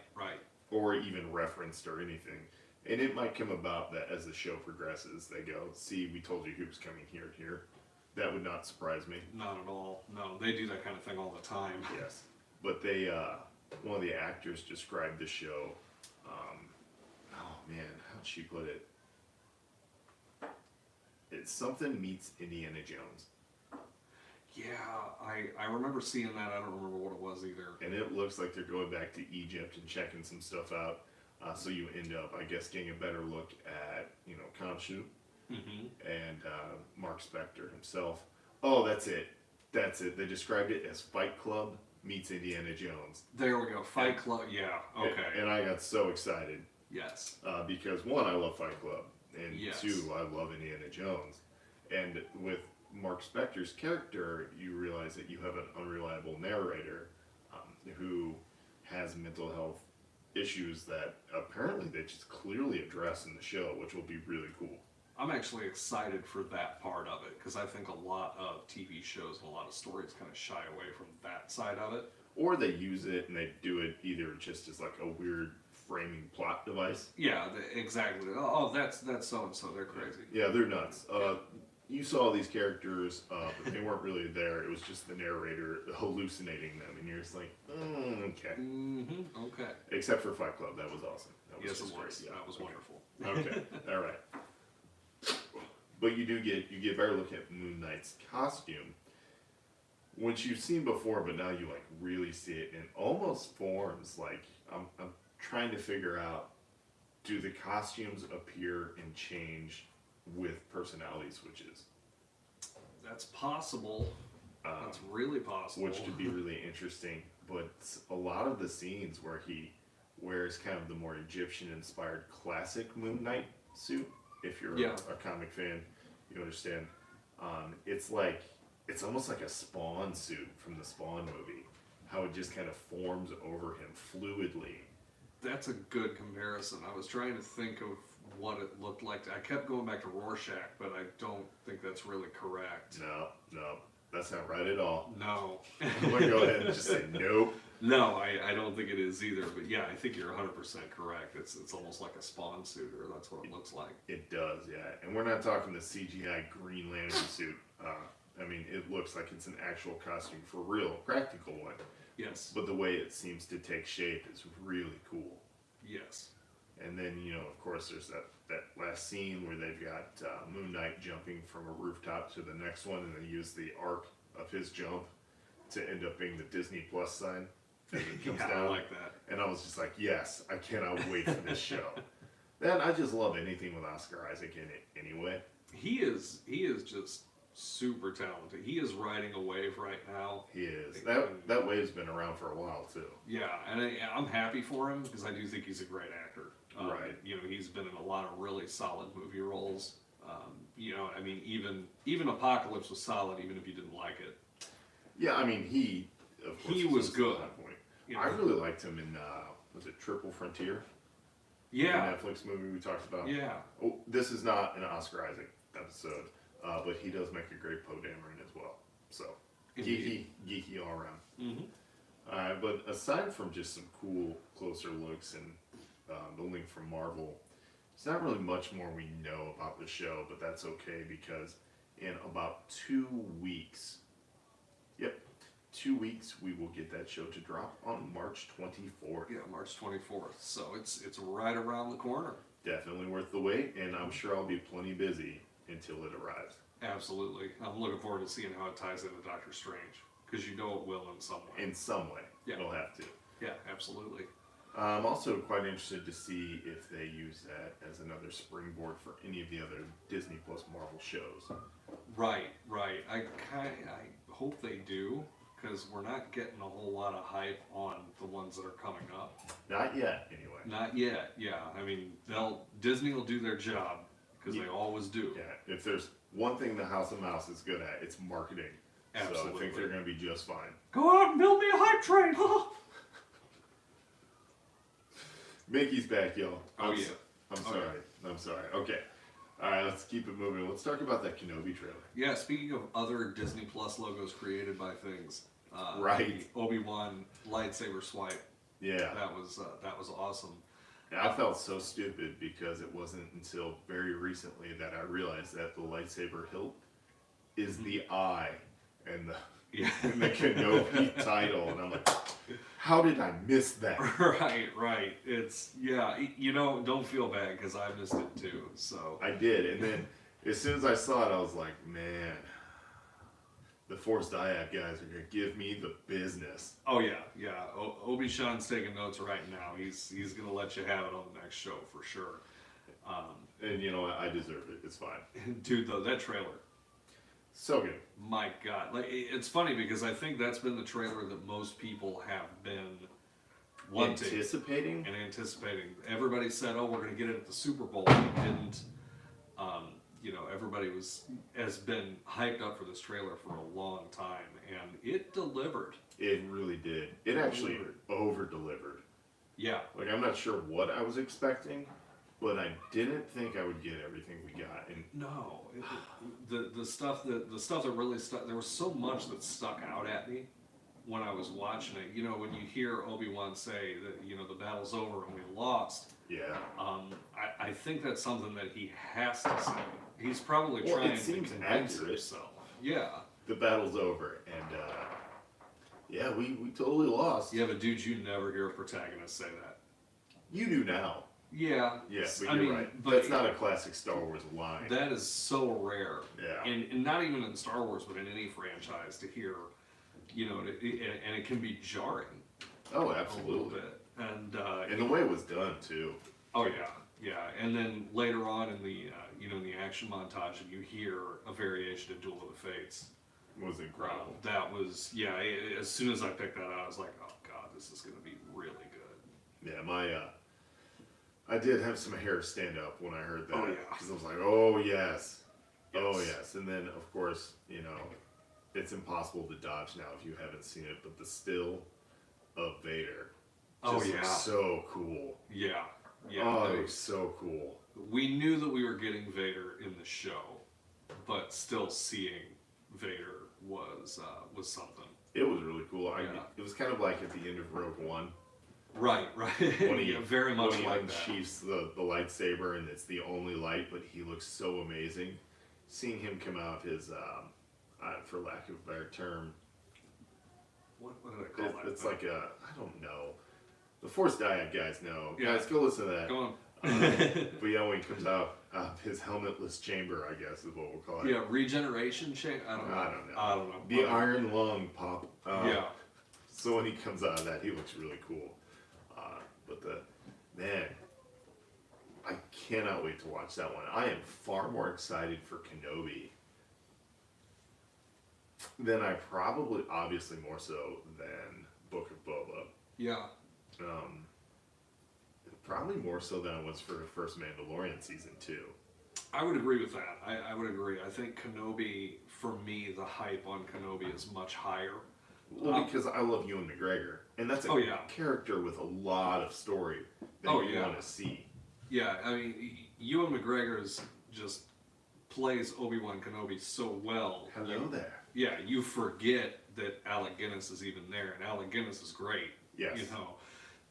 Or even referenced or anything. And it might come about that as the show progresses, they go, see, we told you he was coming here. That would not surprise me. Not at all. No, they do that kind of thing all the time. Yes. But they, one of the actors described the show, oh man, how'd she put it? It's something meets Indiana Jones. Yeah, I remember seeing that. I don't remember what it was either. And it looks like they're going back to Egypt and checking some stuff out. So you end up, I guess, getting a better look at, Khonshu and Mark Spector himself. Oh, that's it. They described it as Fight Club meets Indiana Jones. There we go. Fight Club. Yeah. Okay. And I got so excited. Yes. Because one, I love Fight Club. And yes. Two, I love Indiana Jones. And with Mark Spector's character, you realize that you have an unreliable narrator who has mental health issues that apparently they just clearly address in the show, which will be really cool. I'm actually excited for that part of it because I think a lot of TV shows and a lot of stories kind of shy away from that side of it. Or they use it and they do it either just as like a weird framing plot device. Yeah, exactly. Oh, that's so and so. They're crazy. Yeah, they're nuts. You saw these characters, but they weren't really there. It was just the narrator hallucinating them, and you're just like, okay. Okay. Except for Fight Club, that was awesome. That was yes, it was. great. Yeah, that was wonderful. Okay, all right. But you get a better look at Moon Knight's costume, which you've seen before, but now you like really see it in almost forms. Like I'm trying to figure out, do the costumes appear and change with personality switches? That's possible. That's really possible. Which could be really interesting. But a lot of the scenes where he wears kind of the more Egyptian-inspired classic Moon Knight suit, if you're a comic fan, you understand. It's almost like a Spawn suit from the Spawn movie. How it just kind of forms over him fluidly. That's a good comparison. I was trying to think of what it looked like. I kept going back to Rorschach, but I don't think that's really correct. No, that's not right at all. No. I'm going to go ahead and just say nope. No, I don't think it is either. But yeah, I think you're 100% correct. It's almost like a Spawn suit, or that's what it looks like. It does, yeah. And we're not talking the CGI Green Lantern suit. I mean, it looks like it's an actual costume for real, practical one. Yes. But the way it seems to take shape is really cool. Yes. And then, of course, there's that last scene where they've got Moon Knight jumping from a rooftop to the next one, and they use the arc of his jump to end up being the Disney Plus sign as it comes down. I like that. And I was just like, yes, I cannot wait for this show. Man, I just love anything with Oscar Isaac in it anyway. He is just super talented. He is riding a wave right now. He is. That wave's been around for a while too. Yeah, and I'm happy for him because I do think he's a great actor. Right. He's been in a lot of really solid movie roles. You know, I mean, even Apocalypse was solid, even if you didn't like it. Yeah, I mean, he, of course, He was good. At that point. You know? I really liked him in, was it Triple Frontier? Yeah. The Netflix movie we talked about. Yeah. Oh, this is not an Oscar Isaac episode, but he does make a great Poe Dameron as well. So, geeky all around. Mm-hmm. But aside from just some cool, closer looks and the link from Marvel, there's not really much more we know about the show, but that's okay because in about 2 weeks, 2 weeks, we will get that show to drop on March 24th. Yeah, March 24th. So it's right around the corner. Definitely worth the wait, and I'm sure I'll be plenty busy until it arrives. Absolutely. I'm looking forward to seeing how it ties into Doctor Strange, because you know it will in some way. In some way, it'll have to. Yeah, absolutely. I'm also quite interested to see if they use that as another springboard for any of the other Disney Plus Marvel shows. Right. I hope they do, because we're not getting a whole lot of hype on the ones that are coming up. Not yet, anyway. Not yet. Yeah. I mean, Disney will do their job, because they always do. Yeah. If there's one thing the House of Mouse is good at, it's marketing. Absolutely. So I think they're going to be just fine. Go out and build me a hype train. Mickey's back, y'all. I'm sorry. I'm sorry. Okay. All right, let's keep it moving. Let's talk about that Kenobi trailer. Yeah, speaking of other Disney Plus logos created by things, right? The Obi-Wan lightsaber swipe. Yeah, that was awesome. I felt so stupid because it wasn't until very recently that I realized that the lightsaber hilt is the eye and the Kenobi title, and I'm like, how did I miss that? Right. It's don't feel bad because I missed it too. So I did, and then as soon as I saw it, I was like, man, the Force Dyad guys are gonna give me the business. Oh yeah. Obi-Shan's taking notes right now. He's gonna let you have it on the next show for sure. And you know what? I deserve it. It's fine. Dude, though, that trailer. So good. My God, like it's funny because I think that's been the trailer that most people have been anticipating. Everybody said, "Oh, we're going to get it at the Super Bowl." And it didn't. Everybody has been hyped up for this trailer for a long time, and it delivered. It really did. It actually over-delivered. Yeah. Like I'm not sure what I was expecting, but I didn't think I would get everything we got. And no, the stuff that really stuck. There was so much that stuck out at me when I was watching it. You know, when you hear Obi-Wan say that the battle's over and we lost. Yeah. I think that's something that he has to say. He's probably trying to convince himself. Yeah. The battle's over, and we totally lost. Yeah, but dude, you never hear a protagonist say that. You do now. Yeah. Yeah, but you're right. But that's not a classic Star Wars line. That is so rare. Yeah. And not even in Star Wars, but in any franchise to hear, and it can be jarring. Oh, absolutely. A little bit. And the way it was done, too. Oh, yeah. And then later on in the, in the action montage, you hear a variation of Duel of the Fates. It was incredible. That was, as soon as I picked that out, I was like, oh, God, this is going to be really good. Yeah, I did have some hair stand up when I heard that. Oh, yeah. Because I was like, oh, yes. Oh, yes. And then, of course, it's impossible to dodge now if you haven't seen it, but the still of Vader just looks so cool. Yeah. Oh, it was so cool. We knew that we were getting Vader in the show, but still seeing Vader was something. It was really cool. It was kind of like at the end of Rogue One. Right. When he, very much when he like that. unsheaths the lightsaber and it's the only light, but he looks so amazing. Seeing him come out of his, for lack of a better term, what did I call that? It's like I don't know. The Force Dyad guys know. Yeah. Guys, go listen to that. Go on. But yeah, when he comes out of his helmetless chamber, I guess is what we'll call it. Yeah, regeneration chamber. I don't know. The Iron Lung pop. Yeah. So when he comes out of that, he looks really cool. But I cannot wait to watch that one. I am far more excited for Kenobi than I probably, obviously more so than Book of Boba. Yeah. Probably more so than I was for the first Mandalorian season 2. I would agree with that. I would agree. I think Kenobi, for me, the hype on Kenobi is much higher. Well, because I love Ewan McGregor, and that's a character with a lot of story that you want to see. Yeah, I mean, Ewan McGregor just plays Obi-Wan Kenobi so well. Hello there. Yeah, you forget that Alec Guinness is even there, and Alec Guinness is great. Yes. You know,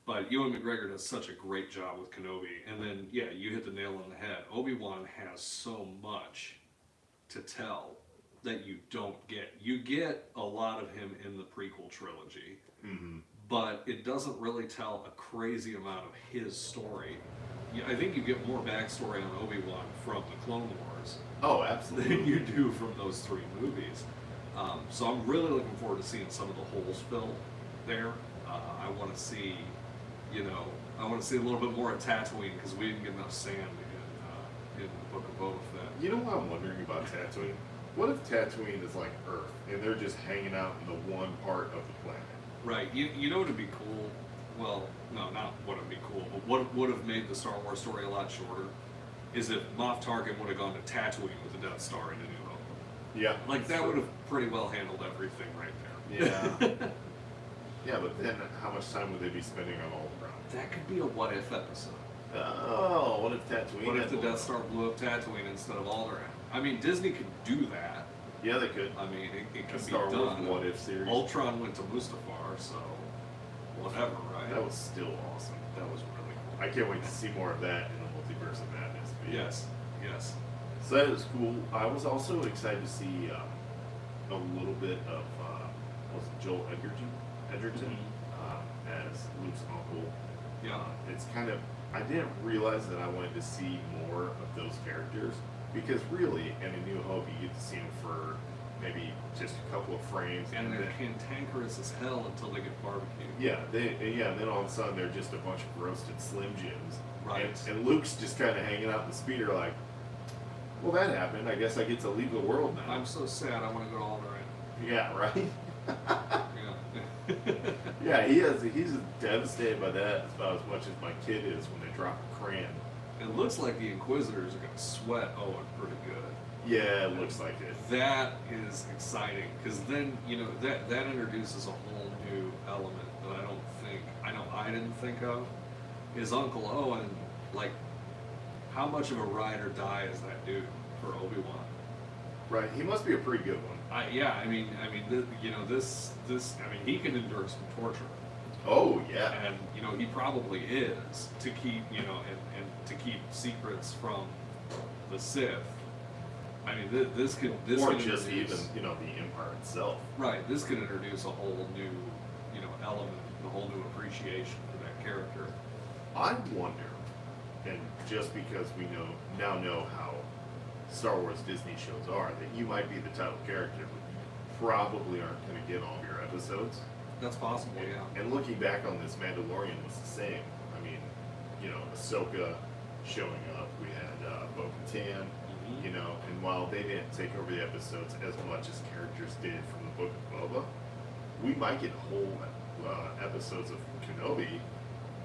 but Ewan McGregor does such a great job with Kenobi, and then you hit the nail on the head. Obi-Wan has so much to tell that you don't get. You get a lot of him in the prequel trilogy, but it doesn't really tell a crazy amount of his story. I think you get more backstory on Obi-Wan from the Clone Wars. Oh, absolutely. Than you do from those 3 movies. So I'm really looking forward to seeing some of the holes filled there. I want to see, I want to see a little bit more of Tatooine because we didn't get enough sand in the Book of Boba Fett. You know what I'm wondering about Tatooine? What if Tatooine is like Earth and they're just hanging out in the one part of the planet? Right. You know what would be cool? Well, no, not what would be cool, but what would have made the Star Wars story a lot shorter is if Moff Tarkin would have gone to Tatooine with the Death Star in A New Hope. Yeah. Like, that would have pretty well handled everything right there. Yeah. Yeah, but then how much time would they be spending on Alderaan? That could be a what-if episode. Oh, what if Tatooine? What if the Death Star blew up Tatooine instead of Alderaan? I mean, Disney could do that. Yeah, they could. I mean, it could be Star Wars done. What If series. Ultron went to Mustafar, so whatever, right? That was still awesome. That was really cool. I can't wait to see more of that in the Multiverse of Madness. Yes, yes. So that was cool. I was also excited to see a little bit of was it Joel Edgerton as Luke's uncle. Yeah. It's kind of, I didn't realize that I wanted to see more of those characters because really in A New Hope you get to see them for maybe just a couple of frames. And they're cantankerous as hell until they get barbecued. Yeah, and then all of a sudden they're just a bunch of roasted Slim Jims. Right. And Luke's just kind of hanging out in the speeder like, well, that happened. I guess I get to leave the world now. I'm so sad. I want to go to Alderaan. Yeah, right? Yeah. Yeah, he's devastated by that about as much as my kid is when they drop a crayon. It looks like the Inquisitors are going to sweat Owen pretty good. Yeah, it looks like it. That is exciting because then, that introduces a whole new element that I didn't think of. His Uncle Owen, like, how much of a ride or die is that dude for Obi-Wan? Right, he must be a pretty good one. He can endure some torture. Oh yeah, and he probably is to keep and to keep secrets from the Sith. I mean, this could just even the Empire itself. Right, this could introduce a whole new element, a whole new appreciation for that character. I wonder, and just because we now know how Star Wars Disney shows are, that you might be the title character, but you probably aren't going to get all of your episodes. That's possible, yeah. And looking back on this, Mandalorian was the same. I mean, Ahsoka showing up, we had Bo-Katan, and while they didn't take over the episodes as much as characters did from the Book of Boba, we might get whole episodes of Kenobi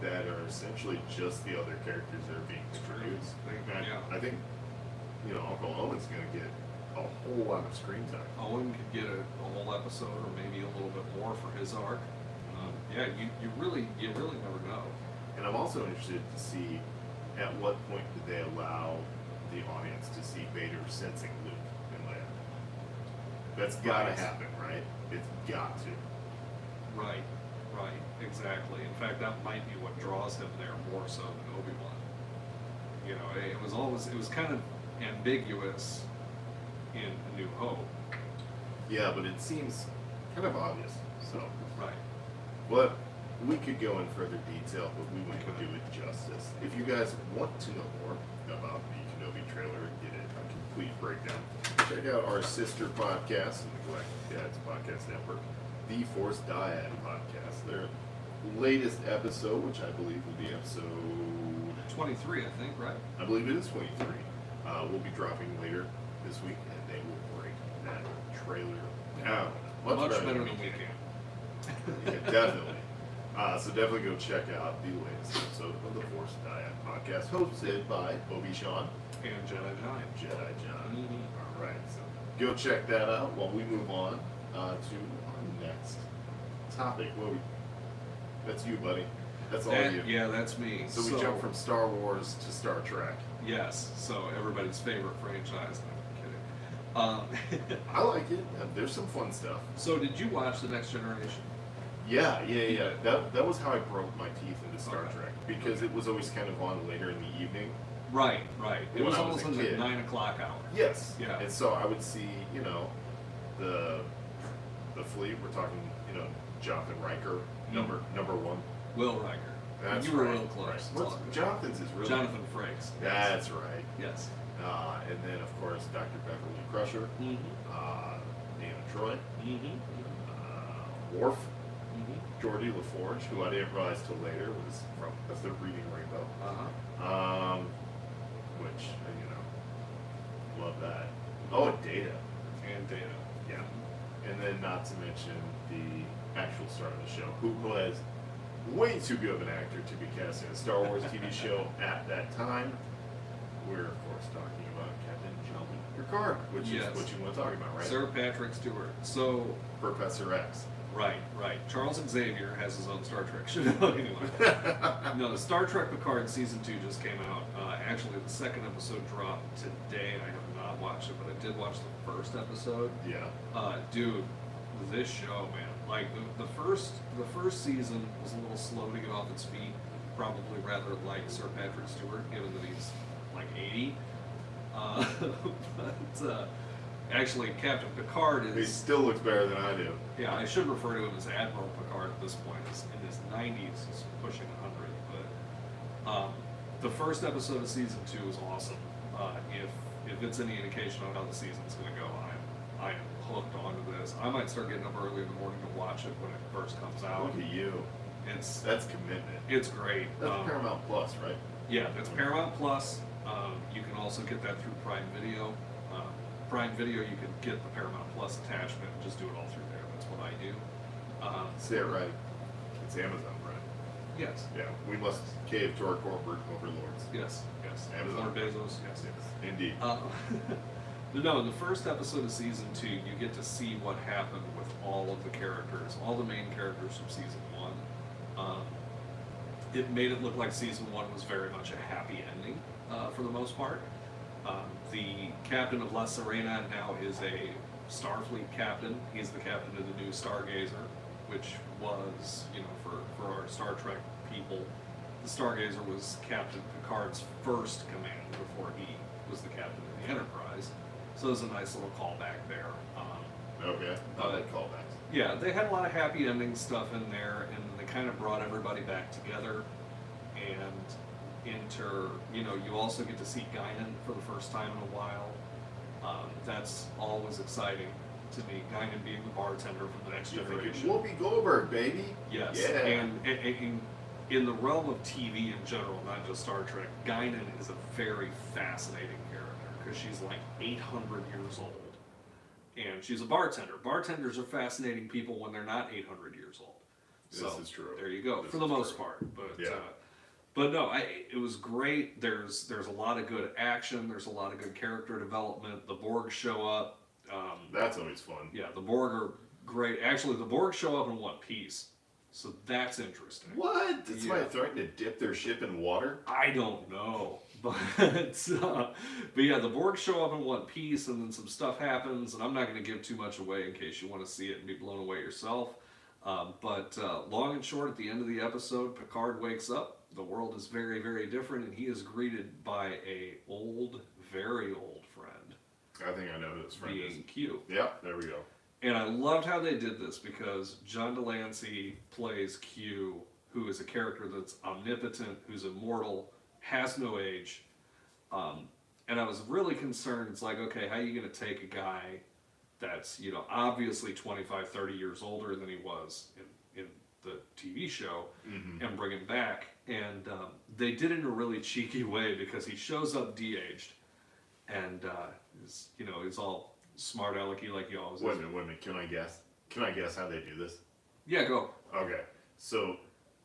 that are essentially just the other characters that are being introduced. I think Uncle Owen's going to get a whole lot of screen time. Owen could get a whole episode or maybe a little bit more for his arc. You really never know. And I'm also interested to see at what point do they allow the audience to see Vader sensing Luke and Leia. That's got to happen, right? It's got to. Right, exactly. In fact, that might be what draws him there more so than Obi-Wan. It was kind of ambiguous in A New Hope. Yeah, but it seems kind of obvious. So right. But we could go in further detail, but we won't do it justice. If you guys want to know more about the Kenobi trailer and get a complete breakdown, check out our sister podcast, the Galactic Dads Podcast Network, the Force Dyad Podcast. Their latest episode, which I believe will be episode 23, I think, right? I believe it is 23. Will be dropping later this week, and they will break that trailer down. Much better than we can. Yeah, definitely. So definitely go check out the latest episode of the Force Dyad podcast, hosted by Obi Sean and Jedi John. All right, so go check that out while we move on to our next topic. That's you, buddy. That's all you. Yeah, that's me. So we jump from Star Wars to Star Trek. Yes, so everybody's favorite franchise. No, I'm kidding. I like it. There's some fun stuff. So did you watch The Next Generation? Yeah. That was how I broke my teeth into Star Trek, because it was always kind of on later in the evening. Right. It was When I almost was in a the kid. 9 o'clock hour. Yes. Yeah. And so I would see, the fleet. We're talking, Jonathan Riker, number one. Will Riker. That's you were right. real close. Right. Jonathan's is really Jonathan Frakes. That's right. Yes. And then of course Dr. Beverly Crusher, Deanna Troy, Worf, Geordi LaForge, who I didn't realize till later that's the Reading Rainbow. Which love that. Oh, and Data. Yeah. And then not to mention the actual star of the show, who was way too good of an actor to be cast in a Star Wars TV show at that time. We're of course talking about Captain Jean-Luc Picard, which is what you want to talk about, right? Sir Patrick Stewart. So Professor X. Right. Charles Xavier has his own Star Trek show. Anyway, no, the Star Trek Picard season 2 just came out. Actually, the second episode dropped today. I have not watched it, but I did watch the first episode. Yeah. Dude, this show, man. Like the first season was a little slow to get off its feet. Probably rather like Sir Patrick Stewart, given that he's like 80. But actually, Captain Picard is... He still looks better than I do. Yeah, I should refer to him as Admiral Picard at this point. He's in his 90s, he's pushing 100. But the first episode of season 2 is awesome. If it's any indication on how the season's going to go, I am hooked onto this. I might start getting up early in the morning to watch it when it first comes out. Look at you. That's commitment. It's great. That's Paramount Plus, right? Yeah, that's Paramount Plus. You can also get that through Prime Video. Prime Video, you can get the Paramount Plus attachment and just do it all through there. That's what I do. Say it right. It's Amazon Prime. Yes. Yeah, we must cave to our corporate overlords. Yes. Amazon. Lord Bezos. Yes. Indeed. But no, in the first episode of season 2, you get to see what happened with all of the characters, all the main characters from season 1. It made it look like season 1 was very much a happy ending for the most part. The captain of La Serena now is a Starfleet captain. He's the captain of the new Stargazer, which was, for our Star Trek people, the Stargazer was Captain Picard's first command before he was the captain of the Enterprise. So there's a nice little callback there. Okay, I like callbacks. Yeah, they had a lot of happy ending stuff in there, and they kind of brought everybody back together. And you also get to see Guinan for the first time in a while. That's always exciting to me. Guinan being the bartender from the Next Generation. Whoopi Goldberg, baby. Yes, Yeah. and in the realm of TV in general, not just Star Trek, Guinan is a very fascinating character because she's like 800 years old, and she's a bartender. Bartenders are fascinating people when they're not 800 years old. This So is true. there you go. This For the is most true. part, but Yeah. but no, it was great. There's a lot of good action. There's a lot of good character development. The Borg show up. That's always fun. Yeah, the Borg are great. Actually, the Borg show up in one piece, so that's interesting. What? Did somebody threaten to dip their ship in water? I don't know, but yeah, the Borg show up in one piece, and then some stuff happens, and I'm not going to give too much away in case you want to see it and be blown away yourself. But long and short, at the end of the episode, Picard wakes up. The world is very, very different, and he is greeted by a very old friend. I think I know who this friend is. Being Q. Yeah, there we go. And I loved how they did this because John Delancey plays Q, who is a character that's omnipotent, who's immortal, has no age. And I was really concerned. It's like, okay, how are you going to take a guy that's, obviously 25, 30 years older than he was in the TV show and bring him back? And they did it in a really cheeky way because he shows up de-aged and he's all smart alecky like he always is. Wait a minute. Can I guess how they do this? Yeah, go. Okay, so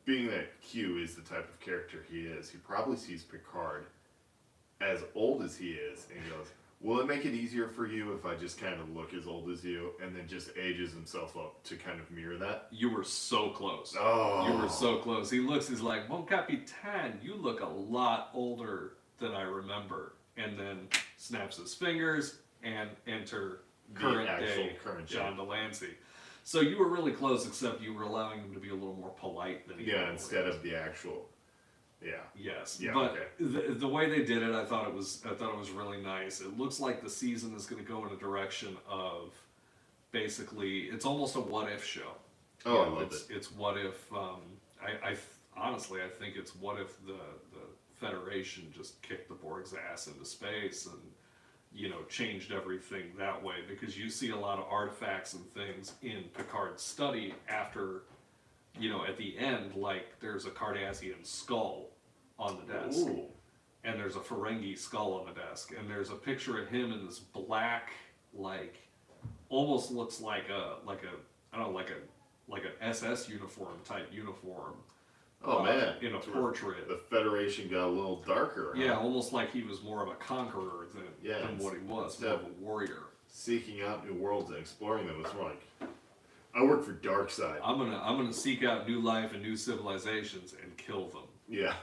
being that Q is the type of character he is, he probably sees Picard as old as he is, and he goes, will it make it easier for you if I just kind of look as old as you, and then just ages himself up to kind of mirror that? You were so close. Oh. You were so close. He's like, Mon Capitan, you look a lot older than I remember. And then snaps his fingers and enter current day John Delancey. So you were really close, except you were allowing him to be a little more polite than he Yeah, instead of the actual. Yeah. Yes. Yeah, but okay. the way they did it, I thought it was really nice. It looks like the season is going to go in a direction of basically it's almost a what if show. Oh, I love it. It's what if honestly I think it's what if the Federation just kicked the Borg's ass into space and changed everything that way, because you see a lot of artifacts and things in Picard's study after at the end, like there's a Cardassian skull on the desk. Ooh. And there's a Ferengi skull on the desk, and there's a picture of him in this black, like almost looks like an SS uniform type uniform. Oh man! In a portrait, the Federation got a little darker. Huh? Yeah, almost like he was more of a conqueror than what he was, more of a warrior. Seeking out new worlds and exploring them. It's more like, I work for Darkseid. I'm gonna seek out new life and new civilizations and kill them. Yeah.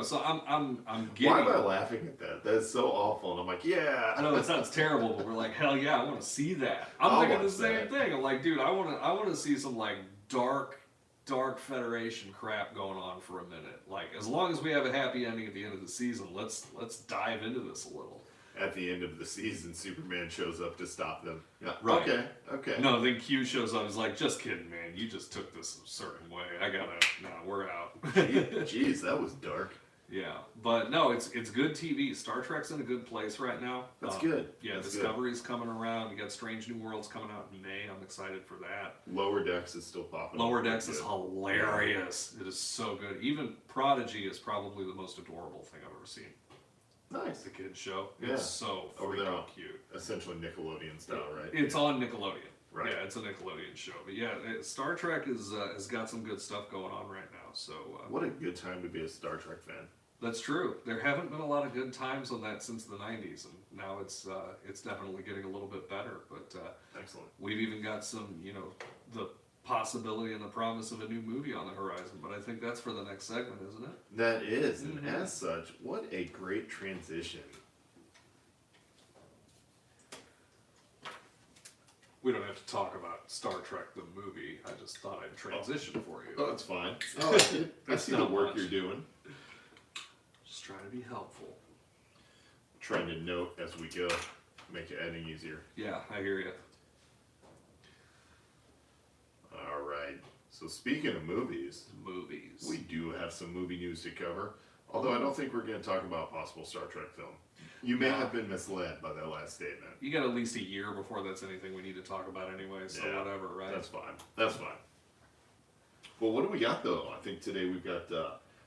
So I'm getting. Why am I laughing at that? That's so awful. And I'm like, yeah. I know it sounds terrible, but we're like, hell yeah, I want to see that. I'm thinking the same thing. I'm like, dude, I want to see some like dark Federation crap going on for a minute. Like, as long as we have a happy ending at the end of the season, let's dive into this a little. At the end of the season, Superman shows up to stop them. Yeah. Right. Okay. No, then Q shows up. He's like, just kidding, man. You just took this a certain way. We're out. Jeez, that was dark. Yeah, but no, it's good TV. Star Trek's in a good place right now. That's good. Yeah, That's Discovery's coming around. You got Strange New Worlds coming out in May. I'm excited for that. Lower Decks is still popping. Lower Decks is hilarious. It is so good. Even Prodigy is probably the most adorable thing I've ever seen. Nice. The kids show. Yeah. It's so freaking cute. Essentially Nickelodeon style, right? It's on Nickelodeon. Right. Yeah, it's a Nickelodeon show. But yeah, Star Trek has got some good stuff going on right now. So what a good time to be a Star Trek fan. That's true. There haven't been a lot of good times on that since the 90s, and now it's definitely getting a little bit better. But excellent. We've even got some, the possibility and the promise of a new movie on the horizon. But I think that's for the next segment, isn't it? That is, and as such, what a great transition. We don't have to talk about Star Trek the movie. I just thought I'd transition for you. Oh, that's fine. I like it. I see the work you're doing. Just trying to be helpful. Trying to note as we go, make editing easier. Yeah, I hear you. All right. So speaking of movies, we do have some movie news to cover. Although I don't think we're going to talk about possible Star Trek film. You may have been misled by that last statement. You got at least a year before that's anything we need to talk about anyway, so whatever, right? That's fine. Well, what do we got, though? I think today we've got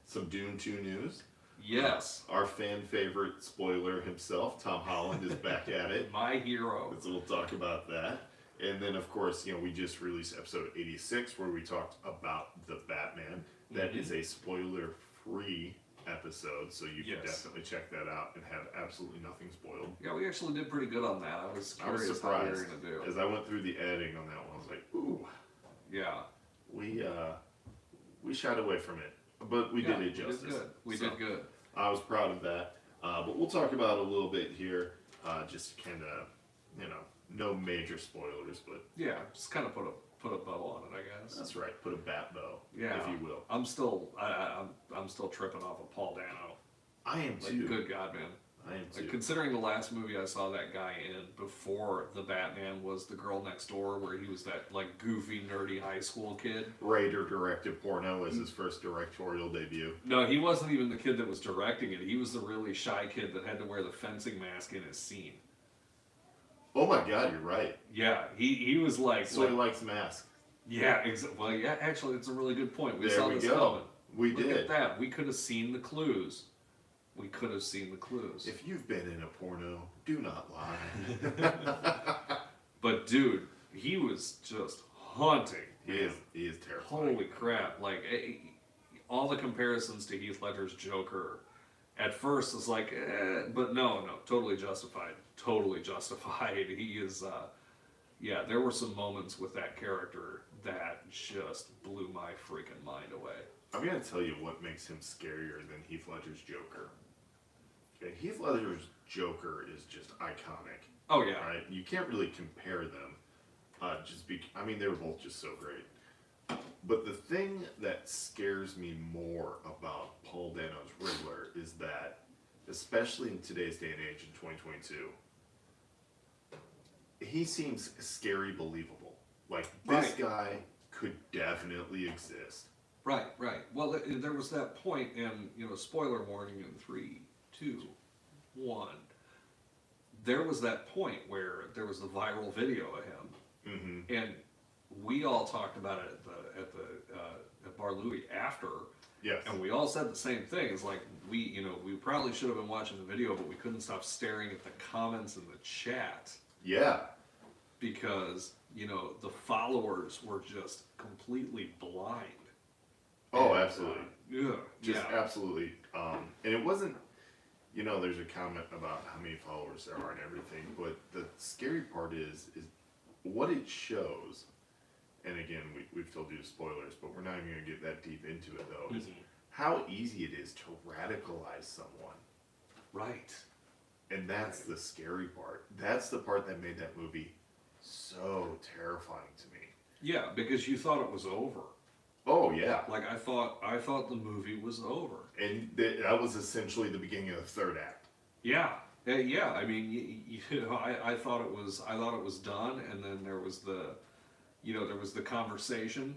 some Dune 2 news. Yes. Our fan favorite spoiler himself, Tom Holland, is back at it. My hero. So we'll talk about that. And then, of course, we just released episode 86 where we talked about the Batman. That is a spoiler-free episode, so you can definitely check that out and have absolutely nothing spoiled. Yeah, we actually did pretty good on that. I was curious surprised how we were going to do. As I went through the editing on that one, I was like, ooh. Yeah. We shied away from it, but we did it justice. We did good. I was proud of that. But we'll talk about it a little bit here, just kind of, no major spoilers, but... Yeah, just kind of put a bow on it, I guess. That's right, put a bat bow, if you will. I'm still tripping off of Paul Dano. I am too. Good God, man. I am too. Considering the last movie I saw that guy in before the Batman was The Girl Next Door, where he was that goofy, nerdy high school kid. Rader directed porno as his first directorial debut. No, he wasn't even the kid that was directing it. He was the really shy kid that had to wear the fencing mask in his scene. Oh my God, you're right. Yeah, he was like... So he likes masks. Yeah, well, yeah, actually, it's a really good point. We saw this coming. We did. Look at that. We could have seen the clues. If you've been in a porno, do not lie. But dude, he was just haunting. He is terrifying. Holy crap! Like all the comparisons to Heath Ledger's Joker, at first it's like, but no, totally justified. Totally justified. He is. Yeah, there were some moments with that character that just blew my freaking mind away. I'm gonna tell you what makes him scarier than Heath Ledger's Joker. Okay, Heath Ledger's Joker is just iconic. Oh yeah. Right? You can't really compare them. I mean, they were both just so great. But the thing that scares me more about Paul Dano's Riddler is that, especially in today's day and age in 2022, he seems scary believable. Like, this guy could definitely exist. Right. Well, there was that point, and spoiler warning in 3, 2, 1. There was that point where there was the viral video of him, and we all talked about it at Bar Louie after. Yes. And we all said the same thing. It's like we probably should have been watching the video, but we couldn't stop staring at the comments in the chat. Yeah. Because the followers were just completely blind. Oh, absolutely. Yeah. Absolutely. And it wasn't, there's a comment about how many followers there are and everything, but the scary part is what it shows, and again, we've told you spoilers, but we're not even going to get that deep into it, though, is how easy it is to radicalize someone. Right. And that's the scary part. That's the part that made that movie so terrifying to me. Yeah, because you thought it was over. Oh yeah. Like I thought the movie was over. And that was essentially the beginning of the third act. Yeah. Yeah. I mean, I thought it was done, and then there was the conversation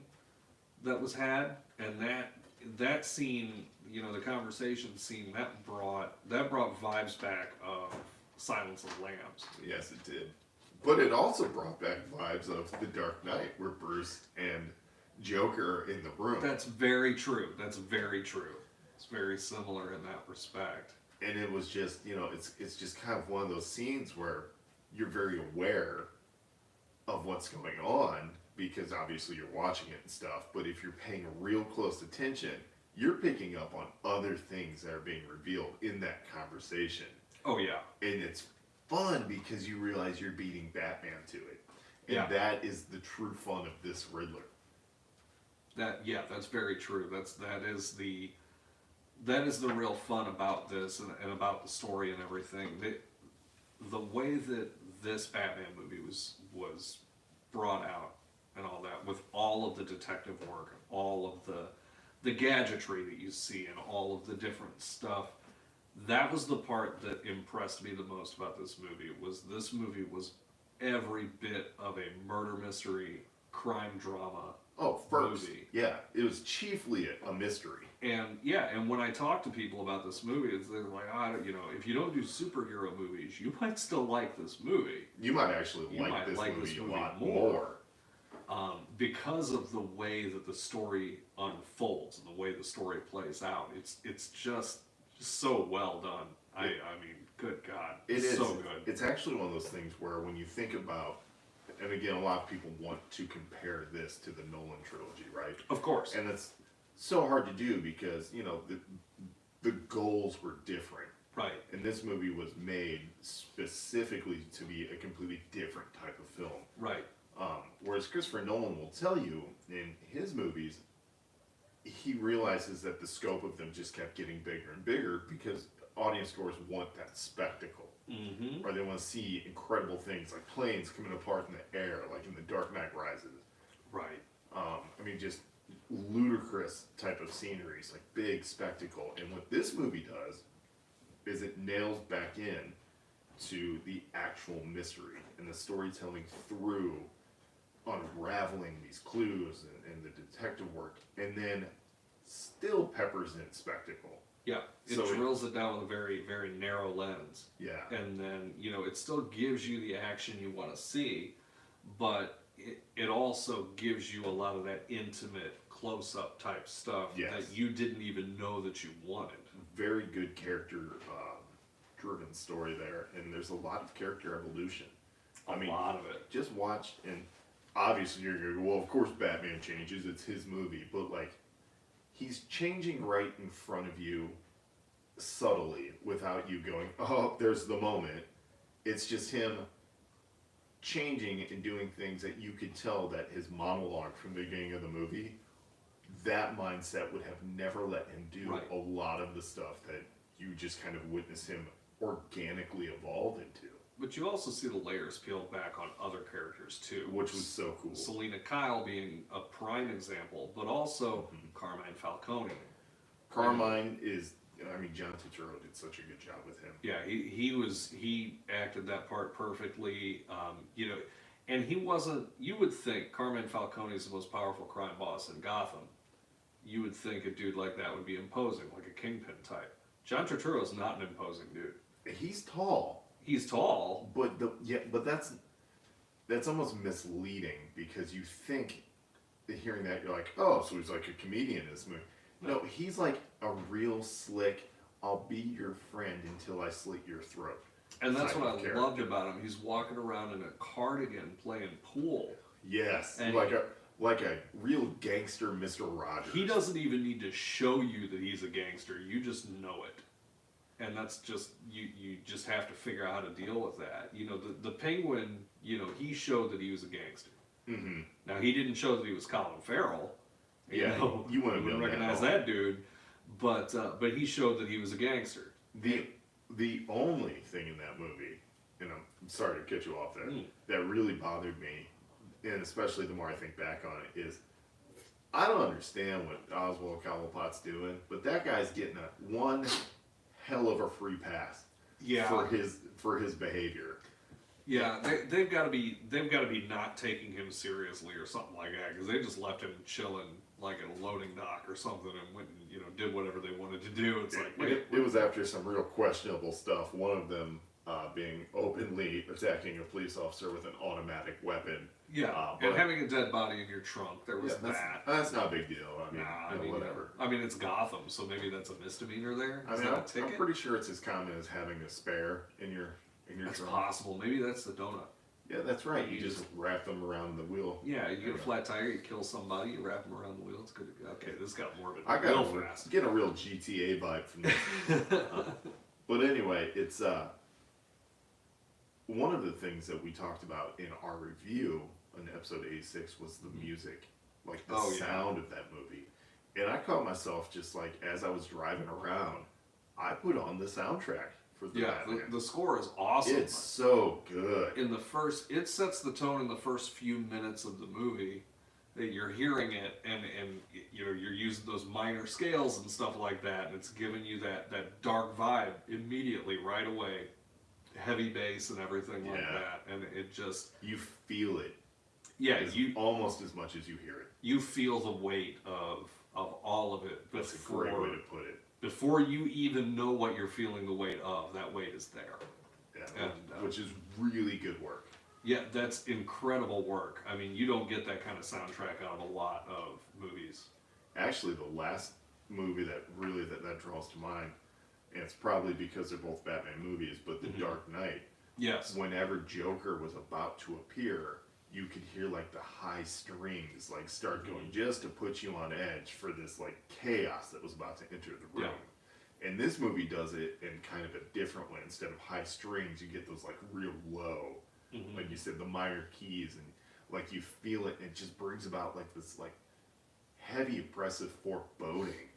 that was had, and that scene, the conversation scene that brought vibes back of Silence of the Lambs. Yes, it did. But it also brought back vibes of The Dark Knight, where Bruce and Joker are in the room. That's very true. It's very similar in that respect. And it was just, it's just kind of one of those scenes where you're very aware of what's going on, because obviously you're watching it and stuff, but if you're paying real close attention, you're picking up on other things that are being revealed in that conversation. Oh yeah. And it's fun because you realize you're beating Batman to it. And that is the true fun of this Riddler. That's very true. That is the real fun about this and about the story and everything. The way that this Batman movie was brought out and all that, with all of the detective work, all of the gadgetry that you see and all of the different stuff, that was the part that impressed me the most about this movie. This movie was every bit of a murder mystery, crime drama. Oh, first, movie. Yeah, it was chiefly a mystery. And when I talk to people about this movie, they're like, if you don't do superhero movies, you might still like this movie. You might actually like this movie a lot more. Because of the way that the story unfolds and the way the story plays out. It's just so well done. I mean, good God. It is so good. It's actually one of those things where when you think about, and again, a lot of people want to compare this to the Nolan trilogy, right? Of course. And it's so hard to do because, the goals were different. Right. And this movie was made specifically to be a completely different type of film. Right. Whereas Christopher Nolan will tell you in his movies, he realizes that the scope of them just kept getting bigger and bigger because audience goers want that spectacle. Mm-hmm. Or they want to see incredible things like planes coming apart in the air, like in The Dark Knight Rises. Right. I mean, just ludicrous type of sceneries, like big spectacle. And what this movie does is it nails back in to the actual mystery and the storytelling through unraveling these clues and the detective work, and then still peppers in spectacle. Yeah, it drills it down with a very, very narrow lens. Yeah. And then, it still gives you the action you want to see, but it also gives you a lot of that intimate, close-up type stuff that you didn't even know that you wanted. Very good character-driven story there, and there's a lot of character evolution. A lot of it. Just watch, and obviously you're going to go, well, of course Batman changes, it's his movie, but like, he's changing right in front of you subtly without you going, oh, there's the moment. It's just him changing and doing things that you could tell that his monologue from the beginning of the movie, that mindset would have never let him do Right. a lot of the stuff that you just kind of witness him organically evolve into. But you also see the layers peeled back on other characters too. Which was so cool. Selena Kyle being a prime example, but also Carmine Falcone. Carmine is, I mean, John Turturro did such a good job with him. Yeah, he acted that part perfectly. You know, and he wasn't. You would think Carmine Falcone is the most powerful crime boss in Gotham. You would think a dude like that would be imposing, like a kingpin type. John Turturro is not an imposing dude. He's tall. He's tall, but but that's almost misleading because you think, hearing that, you're like, oh, so he's like a comedian in this movie. No, he's like a real slick, I'll be your friend until I slit your throat. And that's what I loved about him. He's walking around in a cardigan playing pool. Yes, and like a real gangster Mr. Rogers. He doesn't even need to show you that he's a gangster. You just know it. And that's just, you just have to figure out how to deal with that. You know, the Penguin, you know, he showed that he was a gangster. Mm-hmm. Now, he didn't show that he was Colin Farrell. You know, you wouldn't recognize that dude. But he showed that he was a gangster. The only thing in that movie, and I'm sorry to cut you off there, that really bothered me, and especially the more I think back on it, is I don't understand what Oswald Cobblepot's doing, but that guy's getting one hell of a free pass for his behavior. Yeah, they've got to be not taking him seriously or something like that, because they just left him chilling like at a loading dock or something and went and, you know, did whatever they wanted to do. It's like, wait, it was after some real questionable stuff. One of them being openly attacking a police officer with an automatic weapon. Yeah, and having a dead body in your trunk. There was that. That's not a big deal. I mean, whatever. I mean, it's Gotham, so maybe that's a misdemeanor there. I'm pretty sure it's as common as having a spare in your That's trunk. possible. Maybe that's the donut. Yeah, that's right. You just wrap them around the wheel. Yeah, you get a flat tire, you kill somebody, you wrap them around the wheel. It's good to go. Okay, this got morbid. I got a real GTA vibe from this. But anyway, it's one of the things that we talked about in our review in episode 86 was the music, like the sound of that movie. And I caught myself just like, as I was driving around, I put on the soundtrack for the Batman. The score is awesome. It's so good. It sets the tone in the first few minutes of the movie that you're hearing it, and you know, you're using those minor scales and stuff like that, and it's giving you that dark vibe immediately right away. Heavy bass and everything like that, and it just, you feel it. Yeah, you almost as much as you hear it. You feel the weight of all of it. That's a great way to put it. Before you even know what you're feeling the weight of, that weight is there. Yeah, and, which is really good work. Yeah, that's incredible work. I mean, you don't get that kind of soundtrack out of a lot of movies. Actually, the last movie that really that draws to mind, and it's probably because they're both Batman movies, but The Dark Knight. Yes. Whenever Joker was about to appear, you could hear like the high strings like start going just to put you on edge for this like chaos that was about to enter the room. Yeah. And this movie does it in kind of a different way. Instead of high strings, you get those like real low, like you said, the minor keys, and like you feel it, and it just brings about like this like heavy oppressive foreboding.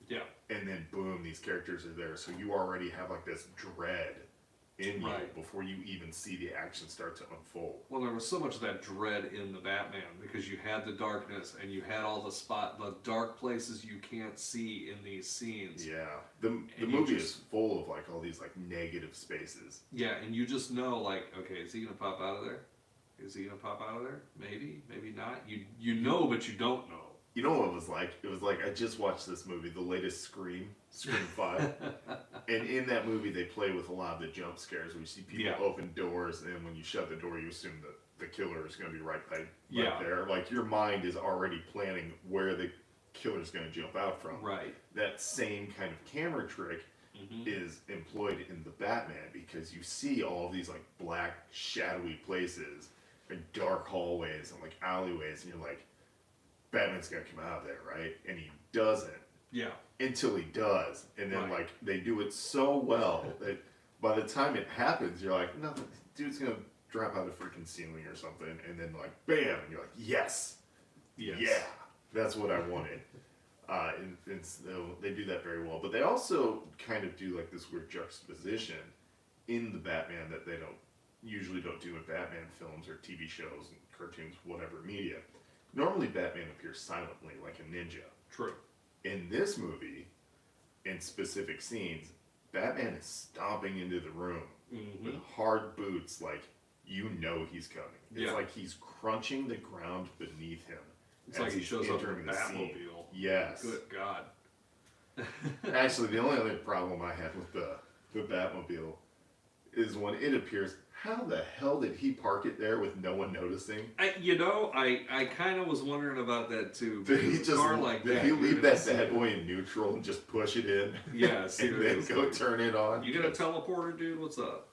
Yeah. And then boom, these characters are there, so you already have like this dread in you before you even see the action start to unfold. Well, there was so much of that dread in the Batman because you had the darkness and you had all the dark places you can't see in these scenes. Yeah, the movie is full of like all these like negative spaces. Yeah, and you just know like, okay, is he gonna pop out of there? Is he gonna pop out of there? Maybe, maybe not. You know, but you don't know. You know what it was like? It was like, I just watched this movie, the latest Scream 5. And in that movie, they play with a lot of the jump scares where you see people open doors, and when you shut the door, you assume that the killer is going to be right there. Like, your mind is already planning where the killer's going to jump out from. Right. That same kind of camera trick is employed in the Batman, because you see all of these, like, black, shadowy places. like dark hallways and like alleyways, and you're like, Batman's gonna come out of there, right? And he doesn't. Yeah. Until he does, and then like they do it so well that by the time it happens, you're like, no, dude's gonna drop out of freaking ceiling or something, and then like bam, and you're like, yes, yeah, that's what I wanted. And so they do that very well, but they also kind of do like this weird juxtaposition in the Batman that they usually don't do in Batman films or TV shows and cartoons, whatever media. Normally, Batman appears silently like a ninja. True. In this movie, in specific scenes, Batman is stomping into the room with hard boots, like you know he's coming. It's like he's crunching the ground beneath him. It's like he shows up in the Batmobile. Yes. Good God. Actually, the only other problem I had with the Batmobile is when it appears, how the hell did he park it there with no one noticing? I kind of was wondering about that too. Did he leave that bad boy in neutral and just push it in? Yeah, and then go turn it on? You got a teleporter, dude? What's up?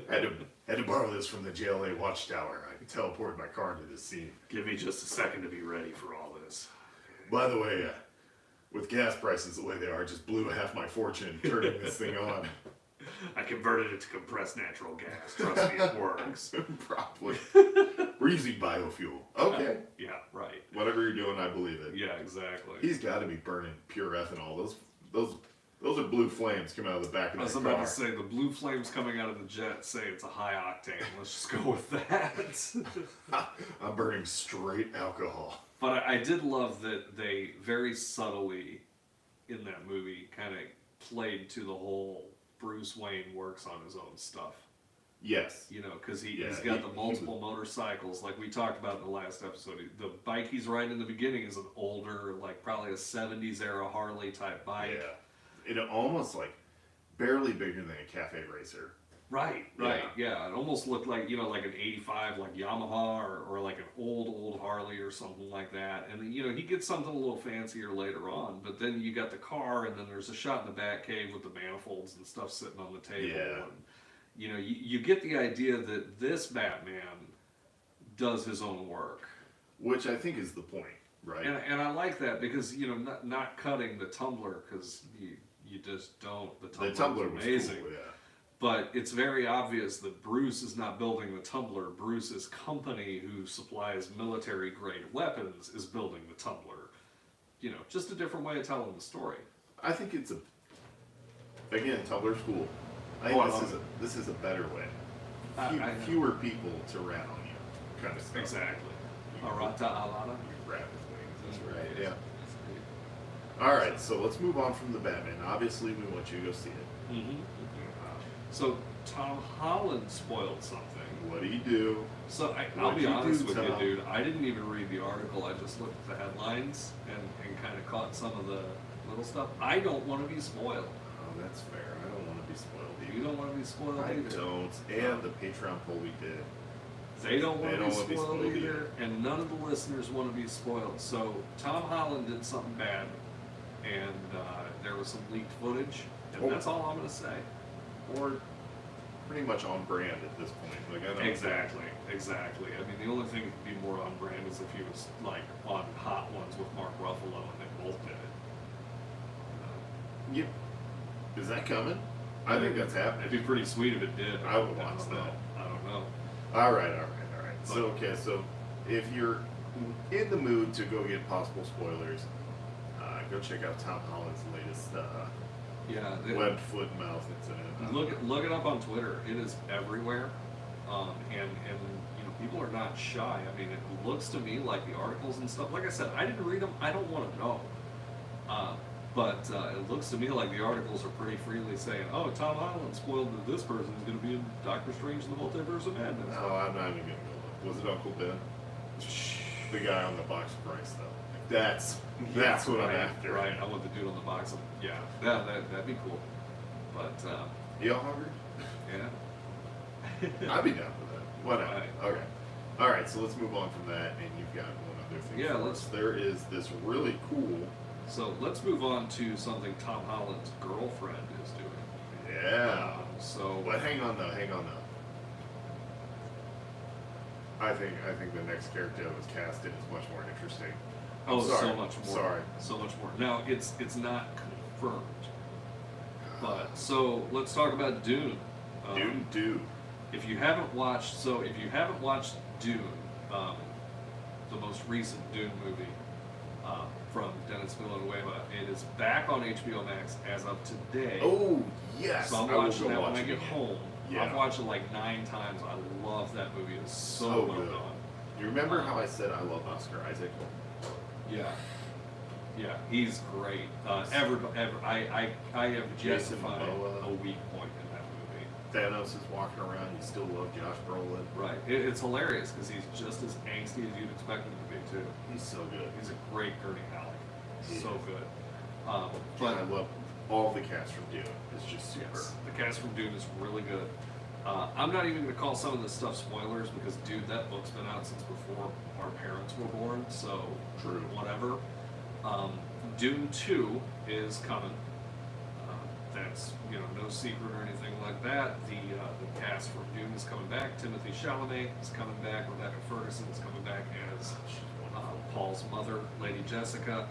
had to borrow this from the JLA watchtower. I teleported my car into this scene. Give me just a second to be ready for all this. By the way, with gas prices the way they are, just blew half my fortune turning this thing on. I converted it to compressed natural gas. Trust me, it works. Probably. We're using biofuel. Okay. Yeah, right. Whatever you're doing, I believe it. Yeah, exactly. He's got to be burning pure ethanol. Those are blue flames coming out of the back of the car. I was about to say, the blue flames coming out of the jet say it's a high octane. Let's just go with that. I'm burning straight alcohol. But I did love that they very subtly, in that movie, kind of played to the whole Bruce Wayne works on his own stuff. Yes. Because he's got the multiple motorcycles, like we talked about in the last episode. The bike he's riding in the beginning is an older, like probably a 70s era Harley type bike. Yeah. It almost like barely bigger than a cafe racer. Right. Yeah. It almost looked like, like an 85 like Yamaha or like an old Harley or something like that. And he gets something a little fancier later on, but then you got the car, and then there's a shot in the Batcave with the manifolds and stuff sitting on the table. Yeah. And, you get the idea that this Batman does his own work. Which I think is the point, right? And I like that because, not cutting the Tumbler, because you just don't. The Tumbler was amazing. Cool, yeah. But it's very obvious that Bruce is not building the Tumbler. Bruce's company, who supplies military-grade weapons, is building the Tumbler. Just a different way of telling the story. I think it's again, Tumbler's cool. I think this is a better way. Fewer people to rat on you, kind of stuff. Exactly. Arata alata. Rat with wings. That's right. Yeah. All right, so let's move on from the Batman. Obviously, we want you to go see it. Mm-hmm. So Tom Holland spoiled something. What do you do? So I'll be honest with you, dude. I didn't even read the article. I just looked at the headlines and kind of caught some of the little stuff. I don't want to be spoiled. Oh, that's fair. I don't want to be spoiled either. You don't want to be spoiled either. I don't. And the Patreon poll we did. They don't want to be spoiled either. And none of the listeners want to be spoiled. So Tom Holland did something bad, and there was some leaked footage, and that's all I'm going to say. Or pretty much on brand at this point. Like I don't Exactly. I mean, the only thing that could be more on brand is if he was like on Hot Ones with Mark Ruffalo and they both did it. Yeah. Is that coming? I think that's happening. It'd be pretty sweet if it did. I would watch that. I don't know. All right. So if you're in the mood to go get possible spoilers, go check out Tom Holland's latest webbed foot and mouth incident. Look it up on Twitter. It is everywhere, and people are not shy. I mean, it looks to me like the articles and stuff. Like I said, I didn't read them. I don't want to know. But it looks to me like the articles are pretty freely saying, "Oh, Tom Holland spoiled that this person is going to be in Doctor Strange and the Multiverse of Madness." No, I'm not even going to go. Was it Uncle Ben? The guy on the box price, though. That's what I'm after. Right, I want the dude on the box. That'd be cool. But y'all hungry? Yeah. I'd be down for that. Why not? Right. Okay. All right, so let's move on from that, and you've got one other thing. Yeah, There is this really cool. So let's move on to something Tom Holland's girlfriend is doing. Yeah. So. But hang on though. I think the next character that was casted is much more interesting. Oh, sorry. so much more. Sorry. So much more. Now it's not confirmed. But so let's talk about Dune. Dune. If you haven't watched Dune, the most recent Dune movie from Denis Villeneuve, it is back on HBO Max as of today. Oh yes. So I'm watching that when I get again. home. Yeah. I've watched it like 9 times. I love that movie. It's so well good. done. You remember how I said I love Oscar Isaac? Yeah, he's great. I have yet to find a weak point in that movie. Thanos is walking around. You still love Josh Brolin. Right. It's hilarious because he's just as angsty as you'd expect him to be too. He's so good. He's a great Gurney Halleck. So good. But I love all the cast from Dune. It's just super. Yes, the cast from Dune is really good. I'm not even going to call some of this stuff spoilers because, dude, that book's been out since before our parents were born, so True. Whatever. Dune 2 is coming. That's, no secret or anything like that. The cast from Dune is coming back. Timothy Chalamet is coming back. Rebecca Ferguson is coming back as Paul's mother, Lady Jessica.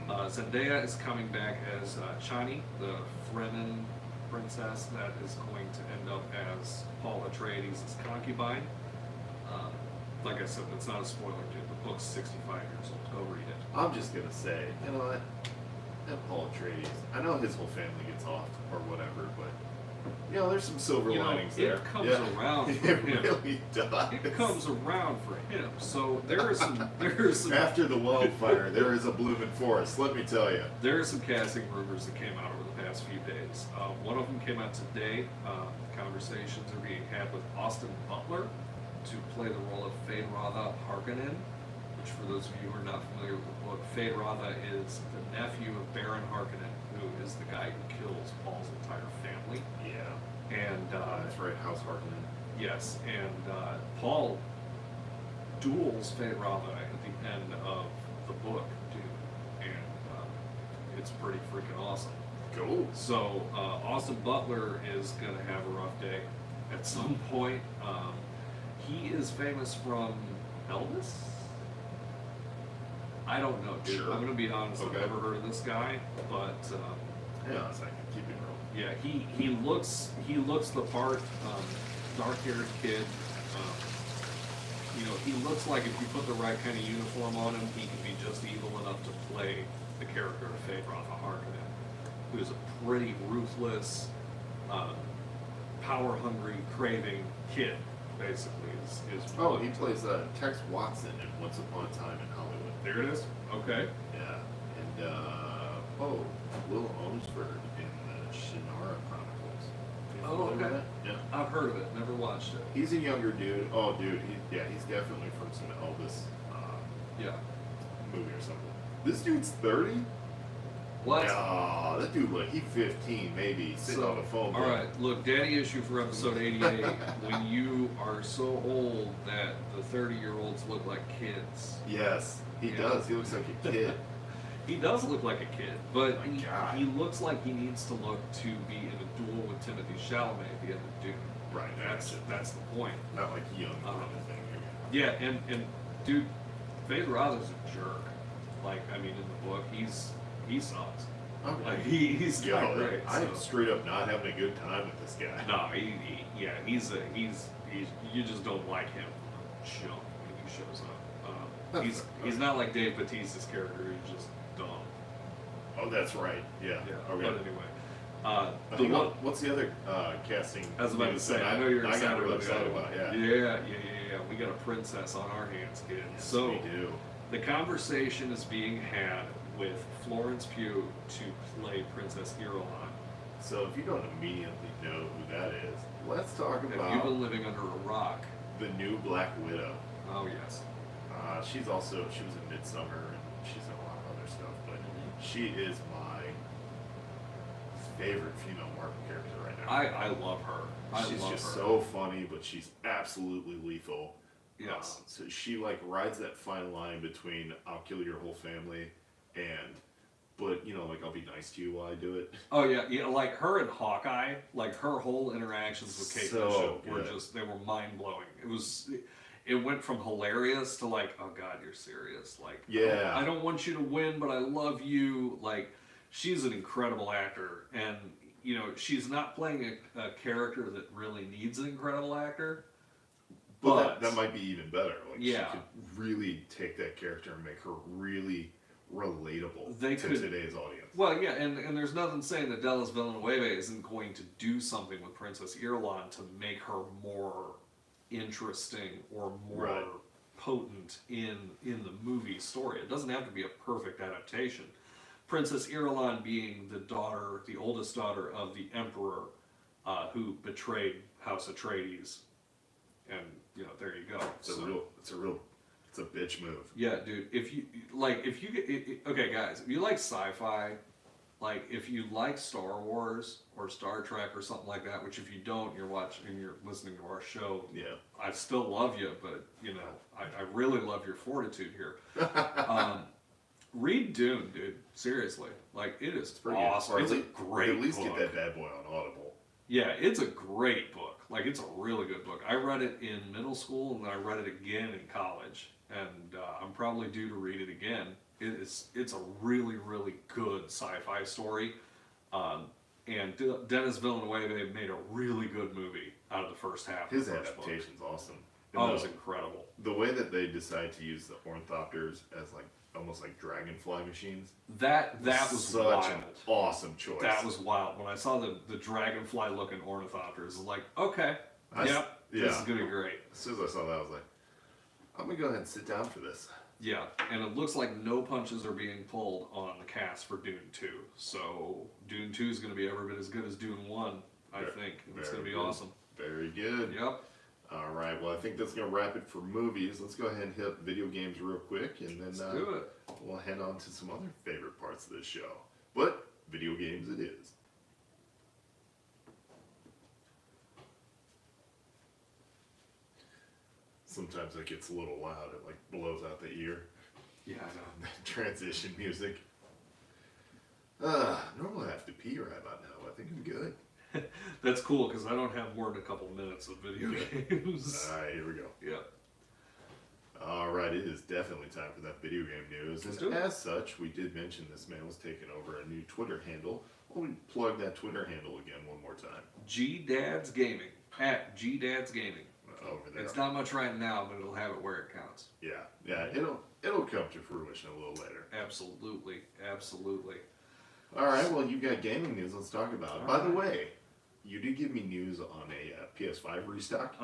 Zendaya is coming back as Chani, the Fremen princess that is going to end up as Paul Atreides' concubine. Like I said, it's not a spoiler, dude. The book's 65 years old. Go read it. I'm just gonna say, you know what? That Paul Atreides. I know his whole family gets off or whatever, but there's some silver linings there. It comes around for it him. really does. It comes around for him. So there are some After the wildfire, there is a blooming forest. Let me tell you. There are some casting rumors that came out over the past few days. One of them came out today. Conversations are being had with Austin Butler to play the role of Feyd-Rautha Harkonnen, which for those of you who are not familiar with the book, Feyd-Rautha is the nephew of Baron Harkonnen, who is the guy who kills Paul's entire family. Yeah. And that's right, House Harkonnen. Yes, and Paul duels Feyd-Rautha at the end of the book, dude, and it's pretty freaking awesome. Cool. So Austin Butler is going to have a rough day at some point. He is famous from Elvis? I don't know, dude. Sure. I'm going to be honest, Okay. I've never heard of this guy, but Hang on a second, keep it rolling. yeah, he looks the part, dark-haired kid. He looks like if you put the right kind of uniform on him, he can be just evil enough to play the character of Feyd-Rautha Harkonnen, who is a pretty ruthless, power-hungry, craving kid. Basically, is Oh, he plays Tex Watson in Once Upon a Time in Hollywood. There it is. Okay. Yeah, and Will Omsford in the Shannara Chronicles. Are you Oh, familiar with okay. that? Yeah. I've heard of it. Never watched it. He's a younger dude. Oh, dude, he's definitely from some Elvis Yeah. movie or something. This dude's 30? What? Oh, that dude, he's 15 maybe, sitting on the phone. All right, look, daddy issue for episode 88. When you are so old that the 30-year-olds look like kids. Yes, he does. He looks like a kid. He does look like a kid, but My God. he looks like he needs to look to be in a duel with Timothy Chalamet at the end of Dune. Right. That's the point. Not like young kind of thing. Yeah, and dude, Feyd-Rautha's a jerk. Like, I mean, in the book, he sucks. Okay. Like, he's not great. I'm straight up not having a good time with this guy. No, he's you just don't like him from jump when he shows up. He's not like Dave Bautista's character, who's just dumb. Oh, that's right. Yeah. Yeah. Okay. But anyway, What's the other casting? I was about to say, I know you're excited I got about the other about. one. Yeah. Yeah. We got a princess on our hands, kid. Yes, So we do. the conversation is being had with Florence Pugh to play Princess Irulan. So if you don't immediately know who that is, let's talk Have you about been living under a rock? the new Black Widow. Oh yes. She was in Midsummer and she's in a lot of other stuff, but she is my favorite female Marvel character right now. I love her. She's love just her. so funny, but she's absolutely lethal. Yes. So she rides that fine line between I'll kill your whole family but I'll be nice to you while I do it. Oh yeah, like her and Hawkeye, like her whole interactions with Kate So Bishop were good. they were mind blowing. it went from hilarious to like, oh God, you're serious. Like, Yeah. I don't want you to win, but I love you. Like, she's an incredible actor. And, you know, she's not playing a character that really needs an incredible actor. But that might be even better. Like, yeah. she could really take that character and make her really relatable to today's audience. Well, yeah, and there's nothing saying that Dallas Villanueva isn't going to do something with Princess Irulan to make her more interesting or more potent in the movie story. It doesn't have to be a perfect adaptation. Princess Irulan being the oldest daughter of the Emperor, who betrayed House Atreides, and you know, there you go. It's a bitch move. Yeah, dude. Okay, guys, if you like sci-fi, like if you like Star Wars or Star Trek or something like that, which if you don't, you're listening to our show. Yeah. I still love you, but you know, I really love your fortitude here. Read Dune, dude. Seriously, like it is awesome. It's a great book. At least get that bad boy on Audible. Yeah, it's a great book. Like it's a really good book. I read it in middle school and then I read it again in college. And I'm probably due to read it again. It's a really, really good sci-fi story. And Denis Villeneuve made a really good movie out of the first half. His adaptation's awesome. It was incredible. The way that they decide to use the ornithopters as like almost like dragonfly machines. That was such wild. An awesome choice. That was wild. When I saw the dragonfly looking ornithopters, I was like, okay, this is gonna be great. As soon as I saw that, I was like, I'm gonna go ahead and sit down for this. Yeah, and it looks like no punches are being pulled on the cast for Dune 2. So Dune 2 is going to be every bit as good as Dune 1, I think. It's going to be awesome. Very good. Yep. All right, well, I think that's going to wrap it for movies. Let's go ahead and hit video games real quick, and then do it. We'll head on to some other favorite parts of this show. But video games it is. Sometimes it gets a little loud. It like blows out the ear. Yeah, I know. Transition music. Normally I have to pee right about now. I think I'm good. That's cool because I don't have more than a couple minutes of video games. All right, here we go. Yeah. All right, it is definitely time for that video game news. And as such, we did mention this man was taking over a new Twitter handle. Well, we plug that Twitter handle again one more time. GDads Gaming. At GDads Gaming. Over there. It's not much right now, but it'll have it where it counts. Yeah, it'll come to fruition a little later. Absolutely. All right, well, you got gaming news. Let's talk about it. By the way, you did give me news on a PS5 restock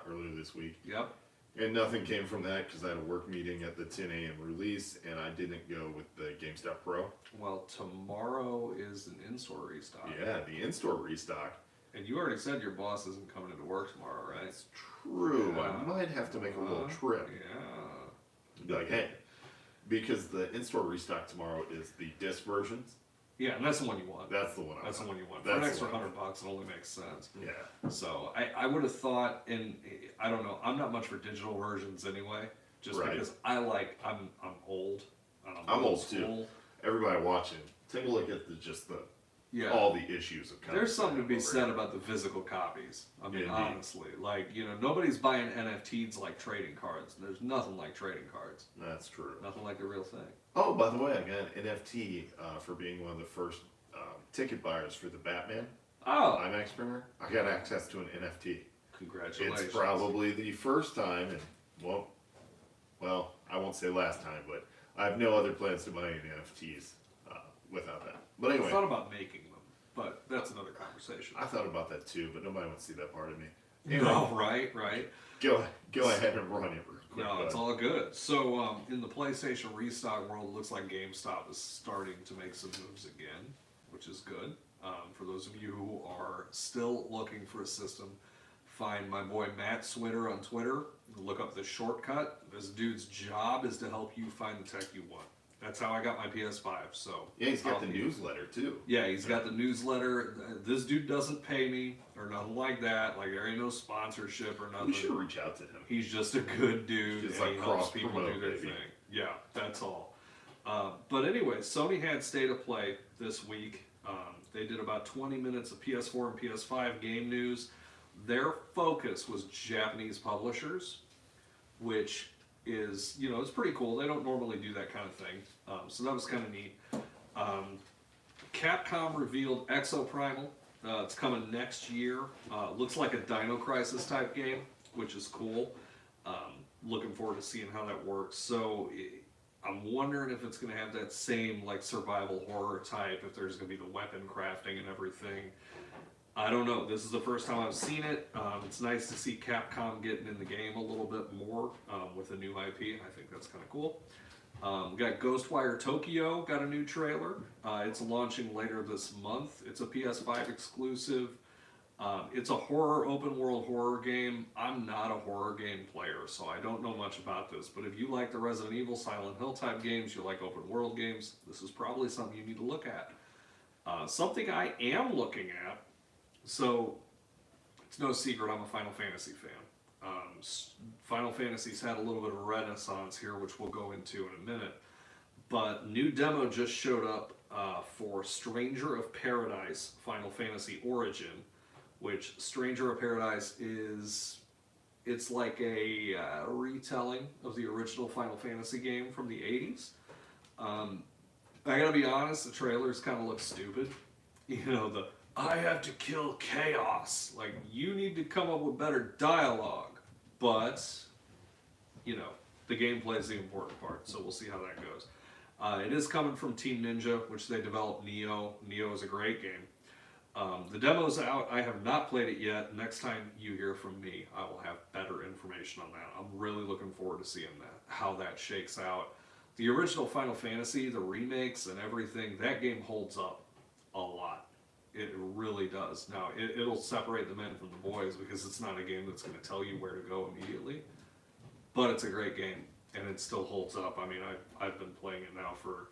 earlier this week. Yep. And nothing came from that because I had a work meeting at the 10 a.m. release, and I didn't go with the GameStop Pro. Well, tomorrow is an in-store restock. Yeah, the in-store restock. And you already said your boss isn't coming into work tomorrow, right? That's true. Yeah. I might have to make a little trip. Yeah. Be like, hey, because the in-store restock tomorrow is the disc versions. Yeah, and that's the one you want. That's the one I want. That's the one you want. For an extra $100, it only makes sense. Yeah. So I would have thought, and I don't know, I'm not much for digital versions anyway, just because I'm old. I'm old too. Everybody watching, take a look at all the issues of there's something to be said about the physical copies. I mean, honestly, like, you know, nobody's buying NFTs like trading cards. There's nothing like trading cards. That's true. Nothing like the real thing. Oh, by the way, I got an NFT for being one of the first ticket buyers for the Batman IMAX premiere. I got access to an NFT. Congratulations. It's probably the first time, and well, I won't say last time, but I have no other plans to buy any NFTs without that. But anyway. I thought about making them, but that's another conversation. I thought about that too, but nobody wants to see that part of me. Anyway, no, right. Go ahead and run it real quick. No, it's all good. So, in the PlayStation restock world, it looks like GameStop is starting to make some moves again, which is good. For those of you who are still looking for a system, find my boy Matt Switter on Twitter. Look up the shortcut. This dude's job is to help you find the tech you want. That's how I got my PS5. So yeah, he's got the newsletter too. Yeah, he's got the newsletter. This dude doesn't pay me or nothing like that. Like there ain't no sponsorship or nothing. We should reach out to him. He's just a good dude. Just and like he helps people do their thing. Yeah, that's all. But anyway, Sony had State of Play this week. They did about 20 minutes of PS4 and PS5 game news. Their focus was Japanese publishers. which is, it's pretty cool. They don't normally do that kind of thing. So that was kind of neat. Capcom revealed Exoprimal. It's coming next year. Looks like a Dino Crisis type game, which is cool. Looking forward to seeing how that works. So I'm wondering if it's going to have that same like survival horror type, if there's going to be the weapon crafting and everything. I don't know. This is the first time I've seen it. It's nice to see Capcom getting in the game a little bit more with a new IP. I think that's kind of cool. We got Ghostwire Tokyo, got a new trailer. It's launching later this month. It's a PS5 exclusive. It's a open world horror game. I'm not a horror game player, so I don't know much about this. But if you like the Resident Evil, Silent Hill type games, you like open world games, this is probably something you need to look at. Something I am looking at, so it's no secret I'm a Final Fantasy fan. Final Fantasy's had a little bit of a renaissance here, which we'll go into in a minute. But new demo just showed up for Stranger of Paradise Final Fantasy Origin, which Stranger of Paradise it's like a retelling of the original Final Fantasy game from the 80s. I gotta be honest, the trailers kind of look stupid. The I have to kill chaos. Like, you need to come up with better dialogue. But, the gameplay is the important part, so we'll see how that goes. It is coming from Team Ninja, which they developed Neo. Neo is a great game. The demo's out. I have not played it yet. Next time you hear from me, I will have better information on that. I'm really looking forward to seeing how that shakes out. The original Final Fantasy, the remakes and everything, that game holds up a lot. It really does. Now, it'll separate the men from the boys because it's not a game that's going to tell you where to go immediately. But it's a great game, and it still holds up. I mean, I've been playing it now for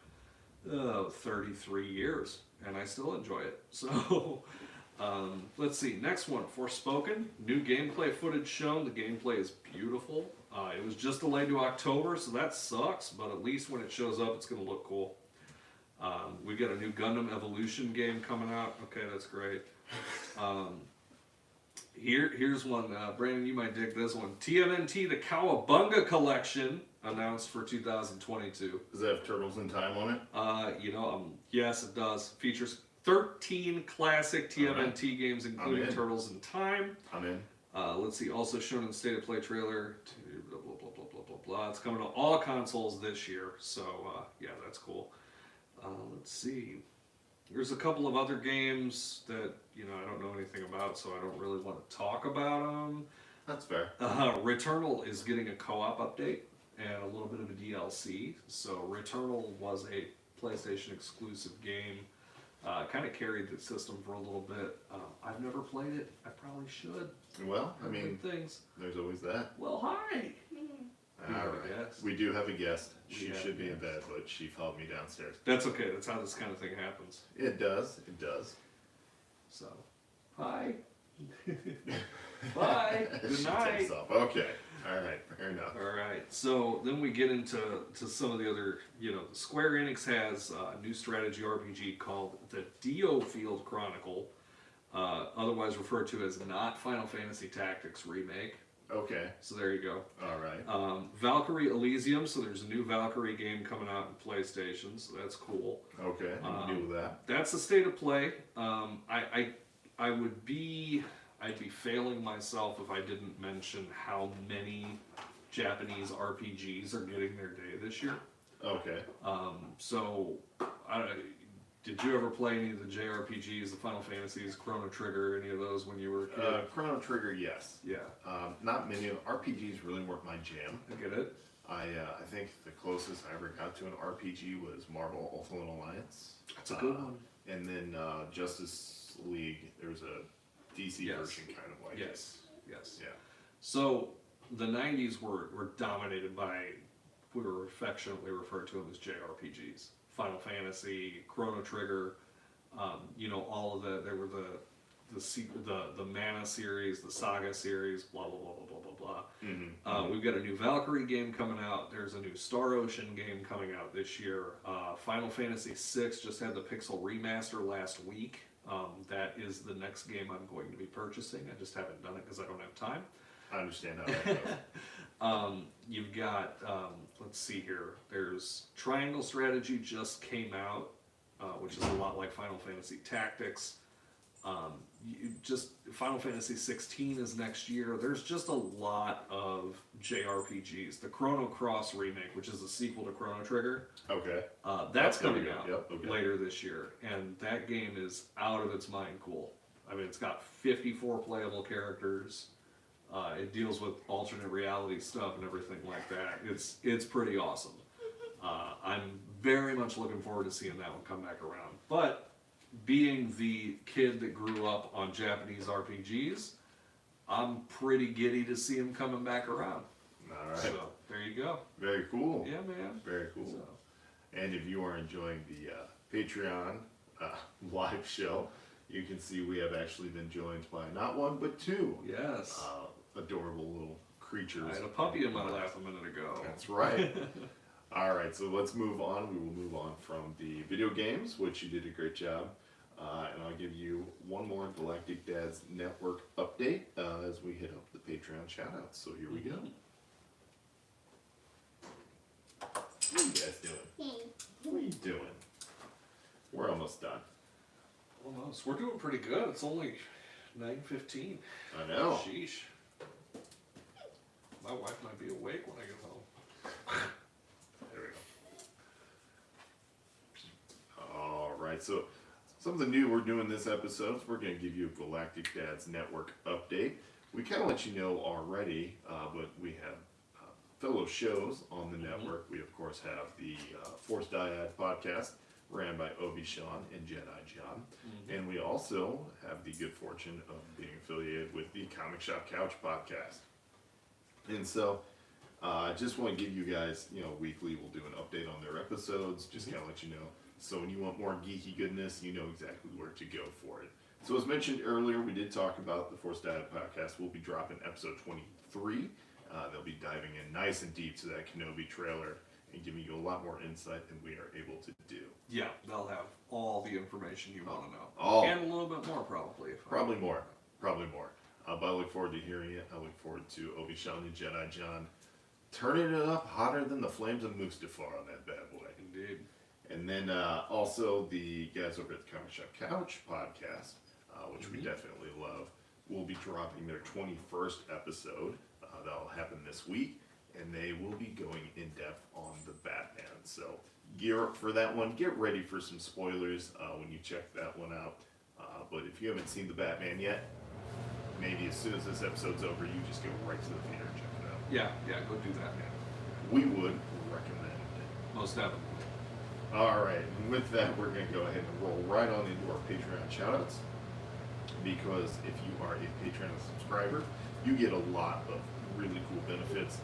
33 years, and I still enjoy it. So, let's see. Next one, Forspoken. New gameplay footage shown. The gameplay is beautiful. It was just delayed to October, so that sucks, but at least when it shows up, it's going to look cool. We got a new Gundam Evolution game coming out. Okay, that's great. Here's one. Brandon, you might dig this one. TMNT, the Cowabunga Collection, announced for 2022. Does it have Turtles in Time on it? Yes, it does. Features 13 classic TMNT games, including Turtles in Time. I'm in. Let's see. Also shown in the State of Play trailer. Blah, blah, blah, blah, blah, blah, blah. It's coming to all consoles this year. So, yeah, that's cool. Let's see. There's a couple of other games that, I don't know anything about, so I don't really want to talk about them. That's fair. Returnal is getting a co-op update and a little bit of a DLC. So Returnal was a PlayStation exclusive game. Kind of carried the system for a little bit. I've never played it. I probably should. Well, I mean, things. There's always that. Well, hi. All right. We do have a guest. She should be in bed, but she followed me downstairs. That's okay. That's how this kind of thing happens. It does. It does. So, hi. Bye. Good night. Takes off. Okay. All right. Fair enough. All right. So then we get into some of the other, Square Enix has a new strategy RPG called the Dio Field Chronicle, otherwise referred to as not Final Fantasy Tactics Remake. Okay. So there you go. All right. Valkyrie Elysium. So there's a new Valkyrie game coming out in PlayStation. So that's cool. Okay. I'm new with that. That's the state of play. I'd be failing myself if I didn't mention how many Japanese RPGs are getting their day this year. Okay. Did you ever play any of the JRPGs, the Final Fantasies, Chrono Trigger, any of those when you were a kid? Chrono Trigger, yes. Yeah. Not many. RPGs really weren't my jam. I get it. I think the closest I ever got to an RPG was Marvel Ultimate Alliance. That's a good one. And then Justice League, there was a DC version kind of like Yes. Yeah. So the 90s were dominated by, we were affectionately referred to them as JRPGs. Final Fantasy, Chrono Trigger, all of there were the Mana series, the Saga series, blah blah blah blah blah blah blah. Mm-hmm. We've got a new Valkyrie game coming out. There's a new Star Ocean game coming out this year. Final Fantasy VI just had the Pixel remaster last week. That is the next game I'm going to be purchasing. I just haven't done it because I don't have time. I understand how that goes. You've got, let's see here, there's Triangle Strategy just came out, which is a lot like Final Fantasy Tactics. Just Final Fantasy 16 is next year. There's just a lot of JRPGs. The Chrono Cross remake, which is a sequel to Chrono Trigger. Okay. That's coming out okay. later this year, and that game is out of its mind cool. I mean, it's got 54 playable characters. It deals with alternate reality stuff and everything like that. It's pretty awesome. I'm very much looking forward to seeing that one come back around. But being the kid that grew up on Japanese RPGs, I'm pretty giddy to see him coming back around. All right. So there you go. Very cool. Yeah, man. Very cool. So. And if you are enjoying the Patreon live show, you can see we have actually been joined by not one but two. Yes. Adorable little creatures. I had a puppy in my lap a minute ago. That's right. All right, so let's move on. We will move on from the video games, which you did a great job. And I'll give you one more Galactic Dads Network update as we hit up the Patreon shoutouts. So here we go. What are you guys doing? What are you doing? We're almost done. Almost. We're doing pretty good. It's only 9:15. I know. Sheesh. My wife might be awake when I get home. There we go. All right, so something new we're doing this episode is we're going to give you a Galactic Dads Network update. We kind of let you know already, but we have fellow shows on the network. We, of course, have the Force Dyad podcast, ran by Obi Sean and Jedi John. And we also have the good fortune of being affiliated with the Comic Shop Couch podcast. And so, I just want to give you guys, weekly, we'll do an update on their episodes, just kind of let you know. So when you want more geeky goodness, you know exactly where to go for it. So as mentioned earlier, we did talk about the Force Dyad podcast. We'll be dropping episode 23. They'll be diving in nice and deep to that Kenobi trailer and giving you a lot more insight than we are able to do. Yeah, they'll have all the information you want to know. All. And a little bit more, probably. Probably more. But I look forward to hearing it. I look forward to Obi Sean and Jedi John turning it up hotter than the flames of Mustafar on that bad boy. Indeed. And then also the guys over at the Comic Shop Couch podcast, which we definitely love, will be dropping their 21st episode. That'll happen this week, and they will be going in depth on the Batman. So gear up for that one. Get ready for some spoilers when you check that one out. But if you haven't seen the Batman yet, maybe as soon as this episode's over, you just go right to the theater and check it out. Yeah, go do that, man. We would recommend it. Most definitely. All right, and with that, we're going to go ahead and roll right on into our Patreon shoutouts. Because if you are a Patreon subscriber, you get a lot of really cool benefits.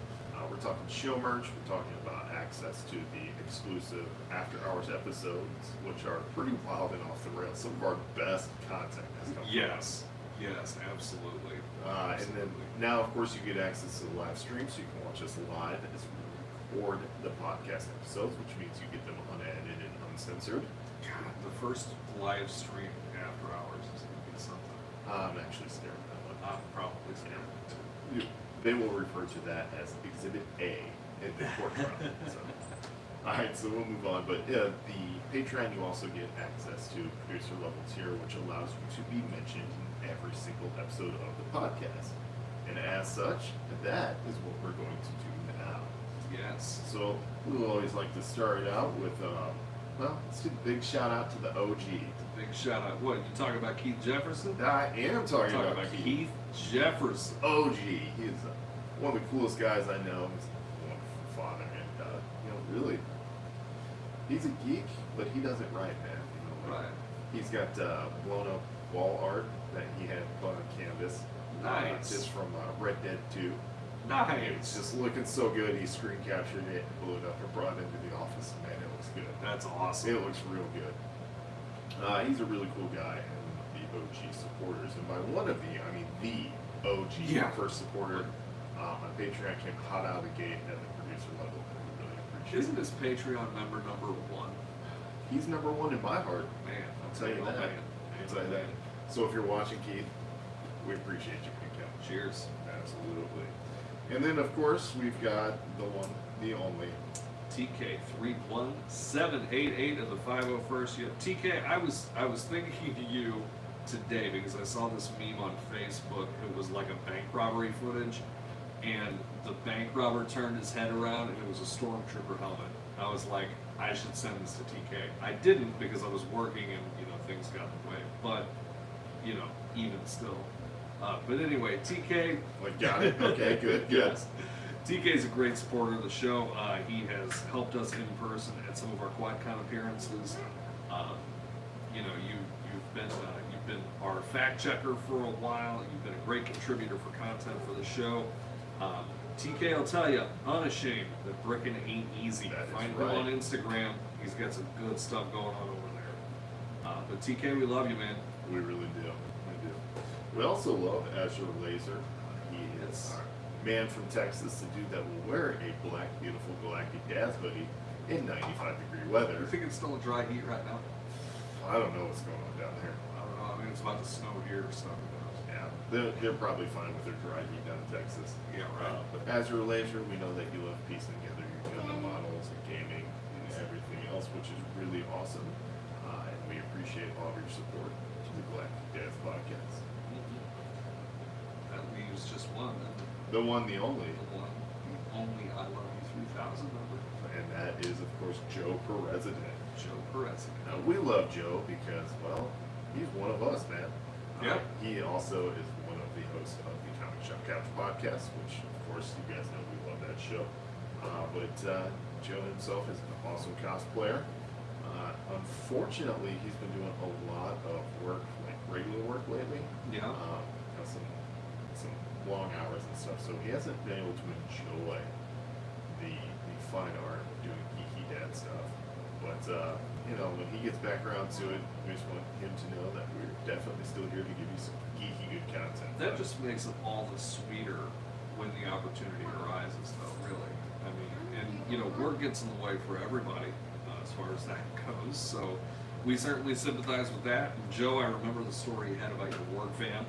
We're talking show merch, we're talking about access to the exclusive after hours episodes, which are pretty wild and off the rails. Some of our best content has come from us. Yes, absolutely. And then now, of course, you get access to the live stream, so you can watch us live as we record the podcast episodes, which means you get them unedited and uncensored. God, the first live stream after hours is going to be something. I'm actually staring at that one. I'm probably scared. They will refer to that as Exhibit A in the court trial. So. All right, so we'll move on. But the Patreon, you also get access to producer level tier, which allows you to be mentioned in every single episode of the podcast. And as such, that is what we're going to do now. Yes. So we always like to start out with, let's do a big shout out to the OG. Big shout out. What, you talking about Keith Jefferson? I am talking about Keith Jefferson. OG. He is one of the coolest guys I know. He's a wonderful father, and really, he's a geek, but he doesn't write, man. Right. He's got blown up wall art that he had put on canvas. Nice. Just from Red Dead 2. Nice. It's just looking so good. He screen captured it and blew it up and brought it into the office. Man, it looks good. That's awesome. It looks real good. He's a really cool guy, and the OG supporters. And by one of the OG first supporter on Patreon came hot out of the gate at the producer level. And we really appreciate Isn't his Patreon member number one? He's number one in my heart. Man, I'll tell you that. Man. I'll tell you that. So if you're watching, Keith, We appreciate you, Pico. Cheers. Absolutely. And then, of course, we've got the one, the only. TK31788 of the 501st. Yeah, TK, I was thinking of you today because I saw this meme on Facebook. It was like a bank robbery footage, and the bank robber turned his head around, and it was a stormtrooper helmet. I was like, I should send this to TK. I didn't because I was working and things got in the way. But even still. But anyway, TK. Got it. Okay, good. Yes. TK is a great supporter of the show. He has helped us in person at some of our QuadCon appearances. You've been our fact checker for a while. You've been a great contributor for content for the show. TK will tell you, unashamed, that brickin' ain't easy. Find him on Instagram. He's got some good stuff going on over there. But TK, we love you, man. We really do. We do. We also love Azure Laser. He is our man from Texas, the dude that will wear a black, beautiful Galactic Dads hoodie in 95-degree weather. You think it's still a dry heat right now? I don't know what's going on down there. I don't know. I mean, it's about to snow here or something. Yeah, they're probably fine with their dry heat down in Texas. Yeah, right. But Azure Laser, we know that you love piecing together your gun models and gaming and everything else, which is really awesome. And we appreciate all of your support to the Galactic Dads podcast. That leaves just one. The one, the only. The one, the only I Love You 3000 number. And that is, of course, Joe President. Joe President. Now, we love Joe because, well, he's one of us, man. Yeah. He also is one of the hosts of the Comic Shop Couch podcast, which, of course, you guys know we love that show. But Joe himself is an awesome cosplayer. Unfortunately, he's been doing a lot of work, like regular work lately. Yeah. Some long hours and stuff, so he hasn't been able to enjoy the fine art of doing geeky dad stuff. But when he gets back around to it, we just want him to know that we're definitely still here to give you some geeky good content. That just makes it all the sweeter when the opportunity arises, though. Really, I mean, and work gets in the way for everybody as far as that goes. So we certainly sympathize with that. And Joe, I remember the story you had about your work van.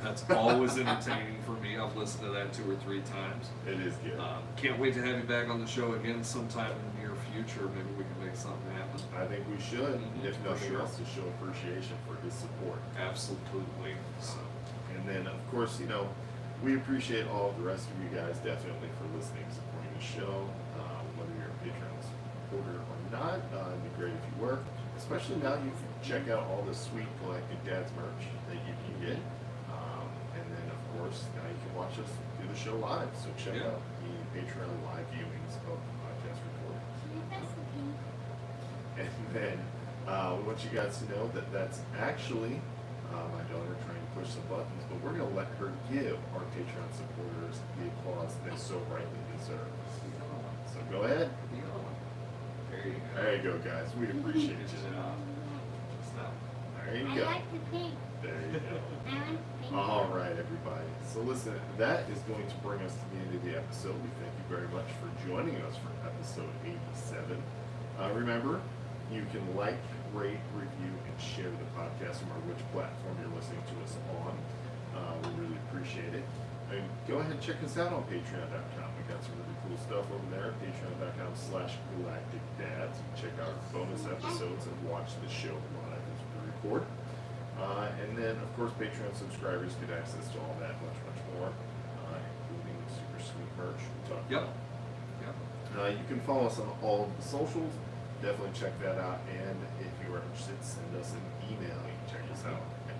That's always entertaining for me. I've listened to that 2 or 3 times. It is good. Can't wait to have you back on the show again sometime in the near future. Maybe we can make something happen. I think we should, if nothing sure. else, to show appreciation for his support. Absolutely. So. And then, of course, we appreciate all of the rest of you guys definitely for listening, supporting the show, whether you're a Patreon supporter or not. It'd be great if you were. Especially now you can check out all the sweet Galactic Dads merch that you can get. And then, of course, now you can watch us do the show live. So check out the Patreon live viewings of the podcast recording. And then we want you guys to know that that's actually my daughter trying to push some buttons, but we're going to let her give our Patreon supporters the applause they so rightly deserve. So go ahead. There you go, guys. We appreciate you. There you go. I like the pink. There you go. I like the pink. All right, everybody. So listen, that is going to bring us to the end of the episode. We thank you very much for joining us for episode 87. Remember, you can like, rate, review, and share the podcast no matter which platform you're listening to us on. We really appreciate it. And go ahead and check us out on Patreon.com. We got some really cool stuff over there. Patreon.com/GalacticDads. You can check out our bonus episodes and watch the show live as we record. And then, of course, Patreon subscribers get access to all that, much, much more, including super sweet merch we talked about. You can follow us on all of the socials. Definitely check that out. And if you are interested, send us an email. You can check us out at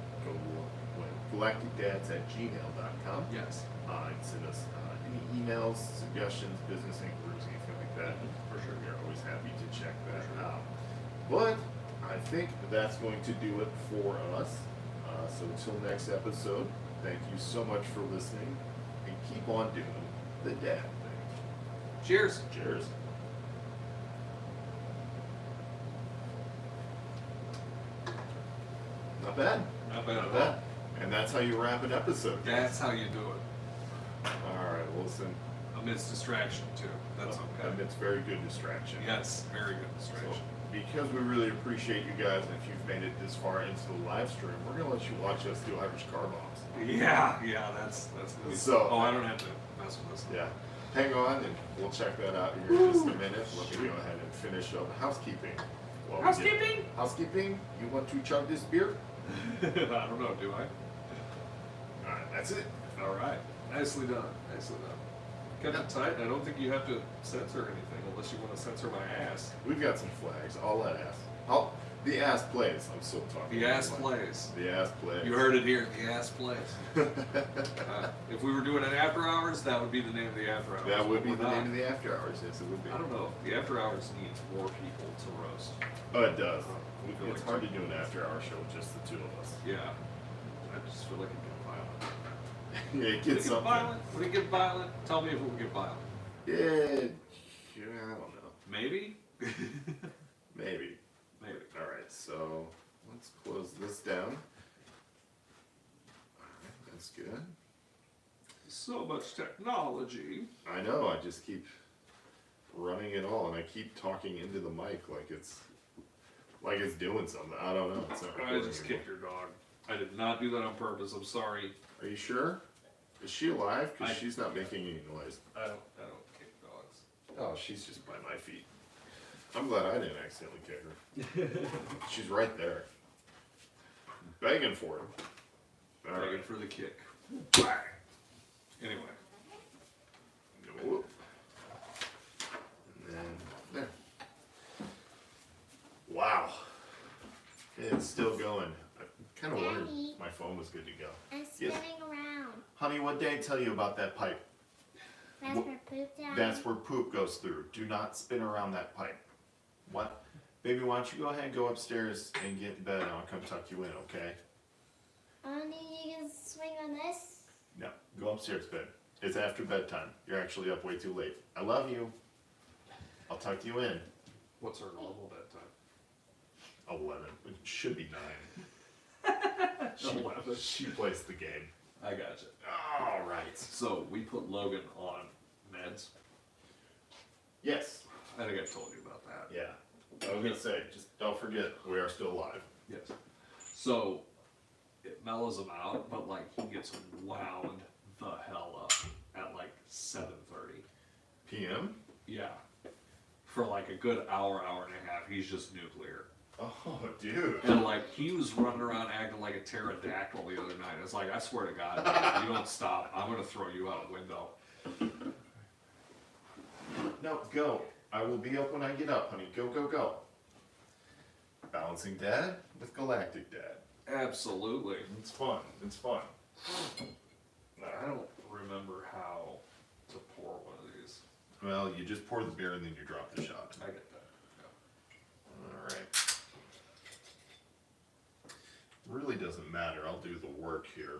galacticdads@gmail.com. Yes. You can send us any emails, suggestions, business inquiries, anything like that. For sure, we're always happy to check that out. But I think that's going to do it for us. So until next episode, thank you so much for listening, and keep on doing the dad thing. Cheers. Cheers. Not bad. Not bad Not at bad. all. And that's how you wrap an episode. That's how you do it. All right, well, listen. Amidst distraction, too. That's okay. Amidst very good distraction. Yes, very good distraction. So, because we really appreciate you guys, and if you've made it this far into the live stream, we're gonna let you watch us do Irish car bombs. Yeah, that's gonna be So. Oh, I don't have to mess with this. Yeah. Hang on, and we'll check that out here in just a minute. Let me go ahead and finish up housekeeping. Housekeeping? Housekeeping? You want to chug this beer? I don't know, do I? Alright, that's it. All right. Nicely done. Nicely done. Kept it tight, and I don't think you have to censor anything unless you want to censor my ass. We've got some flags. All that ass. The ass plays. I'm still talking. The ass plays. The ass plays. You heard it here. The ass plays. If we were doing an after hours, that would be the name of the after hours. That would be But the we're name not. of the after hours. Yes, it would be. I don't know. The after hours needs more people to roast. Oh, it does. I feel It's like hard to do an after hour show with just the two of us. Yeah. I just feel like it gets violent. Yeah, it Would it gets get something. violent? Would it get violent? Tell me if it would get violent. Yeah, I don't know. Maybe? Maybe. Maybe. Alright, so let's close this down. Alright, that's good. So much technology. I know, I just keep running it all, and I keep talking into the mic like it's doing something. I don't know. It's not I recording just anymore. kicked your dog. I did not do that on purpose. I'm sorry. Are you sure? Is she alive? Because I- she's not making any noise. I don't kick dogs. Oh, she's just by my feet. I'm glad I didn't accidentally kick her. She's right there. Begging for him. All Begging right. for the kick. Anyway. Whoop. And then there. Wow. It's still going. I kind of wondered Daddy. my phone was good to go. I'm Yes. spinning around. Honey, what did I tell you about that pipe? That's Wh- where poop down. That's where poop goes through. Do not spin around that pipe. What? Baby, why don't you go ahead and go upstairs and get in bed and I'll come tuck you in, okay? I need you to swing on this. No, go upstairs, babe. It's after bedtime. You're actually up way too late. I love you. I'll tuck you in. What's our normal bedtime? 11. It should be 9. 11. She plays the game. I gotcha. All right. So we put Logan on meds. Yes. I think I told you about that. Yeah. I was going to say, just don't forget, we are still alive. Yes. So it mellows him out, but like he gets wound the hell up at like 7:30. PM? Yeah. For like a good hour and a half, he's just nuclear. Oh, dude. And like he was running around acting like a pterodactyl the other night. It's like, I swear to God, man, you don't stop, I'm gonna throw you out a window. No, go. I will be up when I get up, honey. Go, go, go. Balancing dad with galactic dad. Absolutely. It's fun. It's fun. I don't remember how to pour one of these. Well, you just pour the beer and then you drop the shot. I get that. All right. Really doesn't matter. I'll do the work here.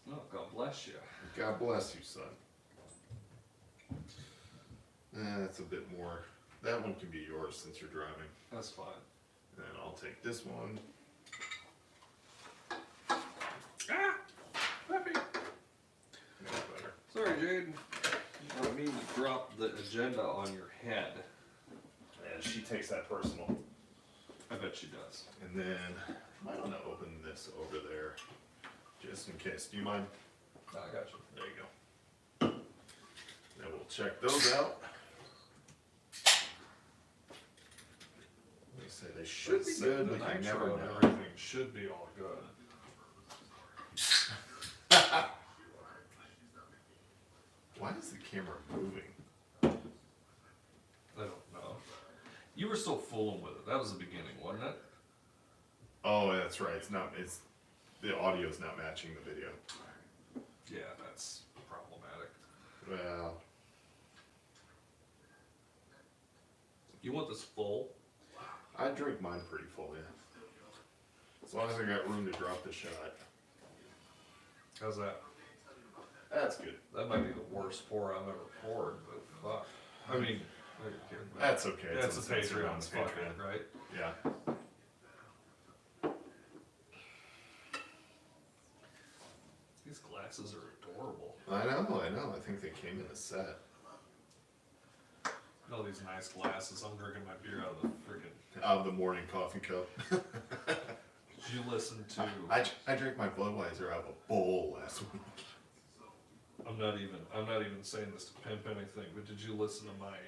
Yeah. Oh, God bless you. God bless you, son. That's a bit more. That one can be yours since you're driving. That's fine. And then I'll take this one. Ah! Peppy! That's better. Sorry, Jaden. I don't mean to drop the agenda on your head. And she takes that personal. I bet she does. And then I want to open this over there, just in case. Do you mind? No, I got you. There you go. Then we'll check those out. They say they should be good, the but you nitro never and know. everything should be all good. Why is the camera moving? I don't know. You were still fooling with it. That was the beginning, wasn't it? Oh, that's right. It's not. It's the audio's not matching the video. Yeah, that's problematic. Well, You want this full? I drink mine pretty full, yeah. As long as I got room to drop the shot. How's that? That's good. That might be the worst pour I've ever poured, but fuck. I mean, are you kidding me? That's okay. That's It's a uncensored on Patreon's the fucking, Patreon. right? Yeah. These glasses are adorable. I know. I think they came in a set. All these nice glasses. I'm drinking my beer out of the freaking. Out of the morning coffee cup. Did you listen to? I drank my Budweiser out of a bowl last week. I'm not even saying this to pimp anything, but did you listen to my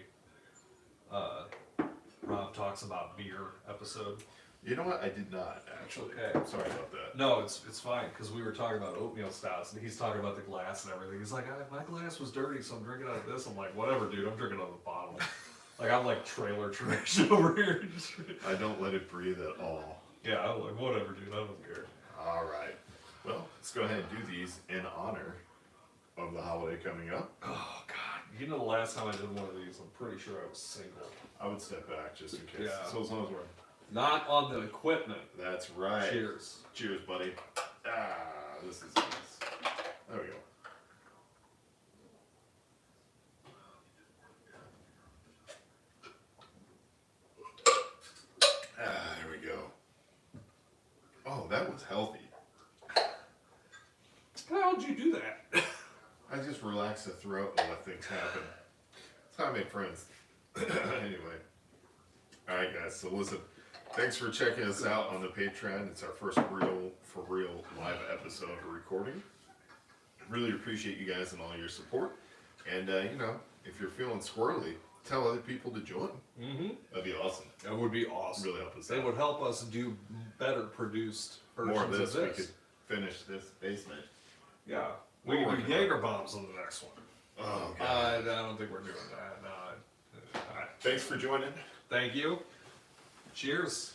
Rob Talks About Beer episode? You know what? I did not, actually. Okay. Sorry about that. No, it's fine, because we were talking about oatmeal stouts, and he's talking about the glass and everything. He's like, my glass was dirty, so I'm drinking out of this. I'm like, whatever, dude, I'm drinking out of the bottle. Like, I'm like trailer trash over here. I don't let it breathe at all. Yeah, I'm like, whatever, dude, I don't care. All right. Well, let's go ahead and do these in honor of the holiday coming up. Oh, God. You know, the last time I did one of these, I'm pretty sure I was single. I would step back just in case. Yeah. So as long as we're... Not on the equipment. That's right. Cheers. Cheers, buddy. Ah, this is nice. There we go. Ah, there we go. Oh, that was healthy. How'd you do that? I just relax the throat and let things happen. That's how I make friends. Anyway. Alright guys, so listen. Thanks for checking us out on the Patreon. It's our first for real live episode of recording. Really appreciate you guys and all your support. And you know, if you're feeling squirrely, tell other people to join. Mm-hmm. That'd be awesome. That would be awesome. Really help us They out. would help us do better produced versions More of this, of we this. could finish this basement. Yeah. We We're can do working on it. Jaeger bombs on the next one. Oh I god. don't think we're doing that. No. Thanks for joining. Thank you. Cheers.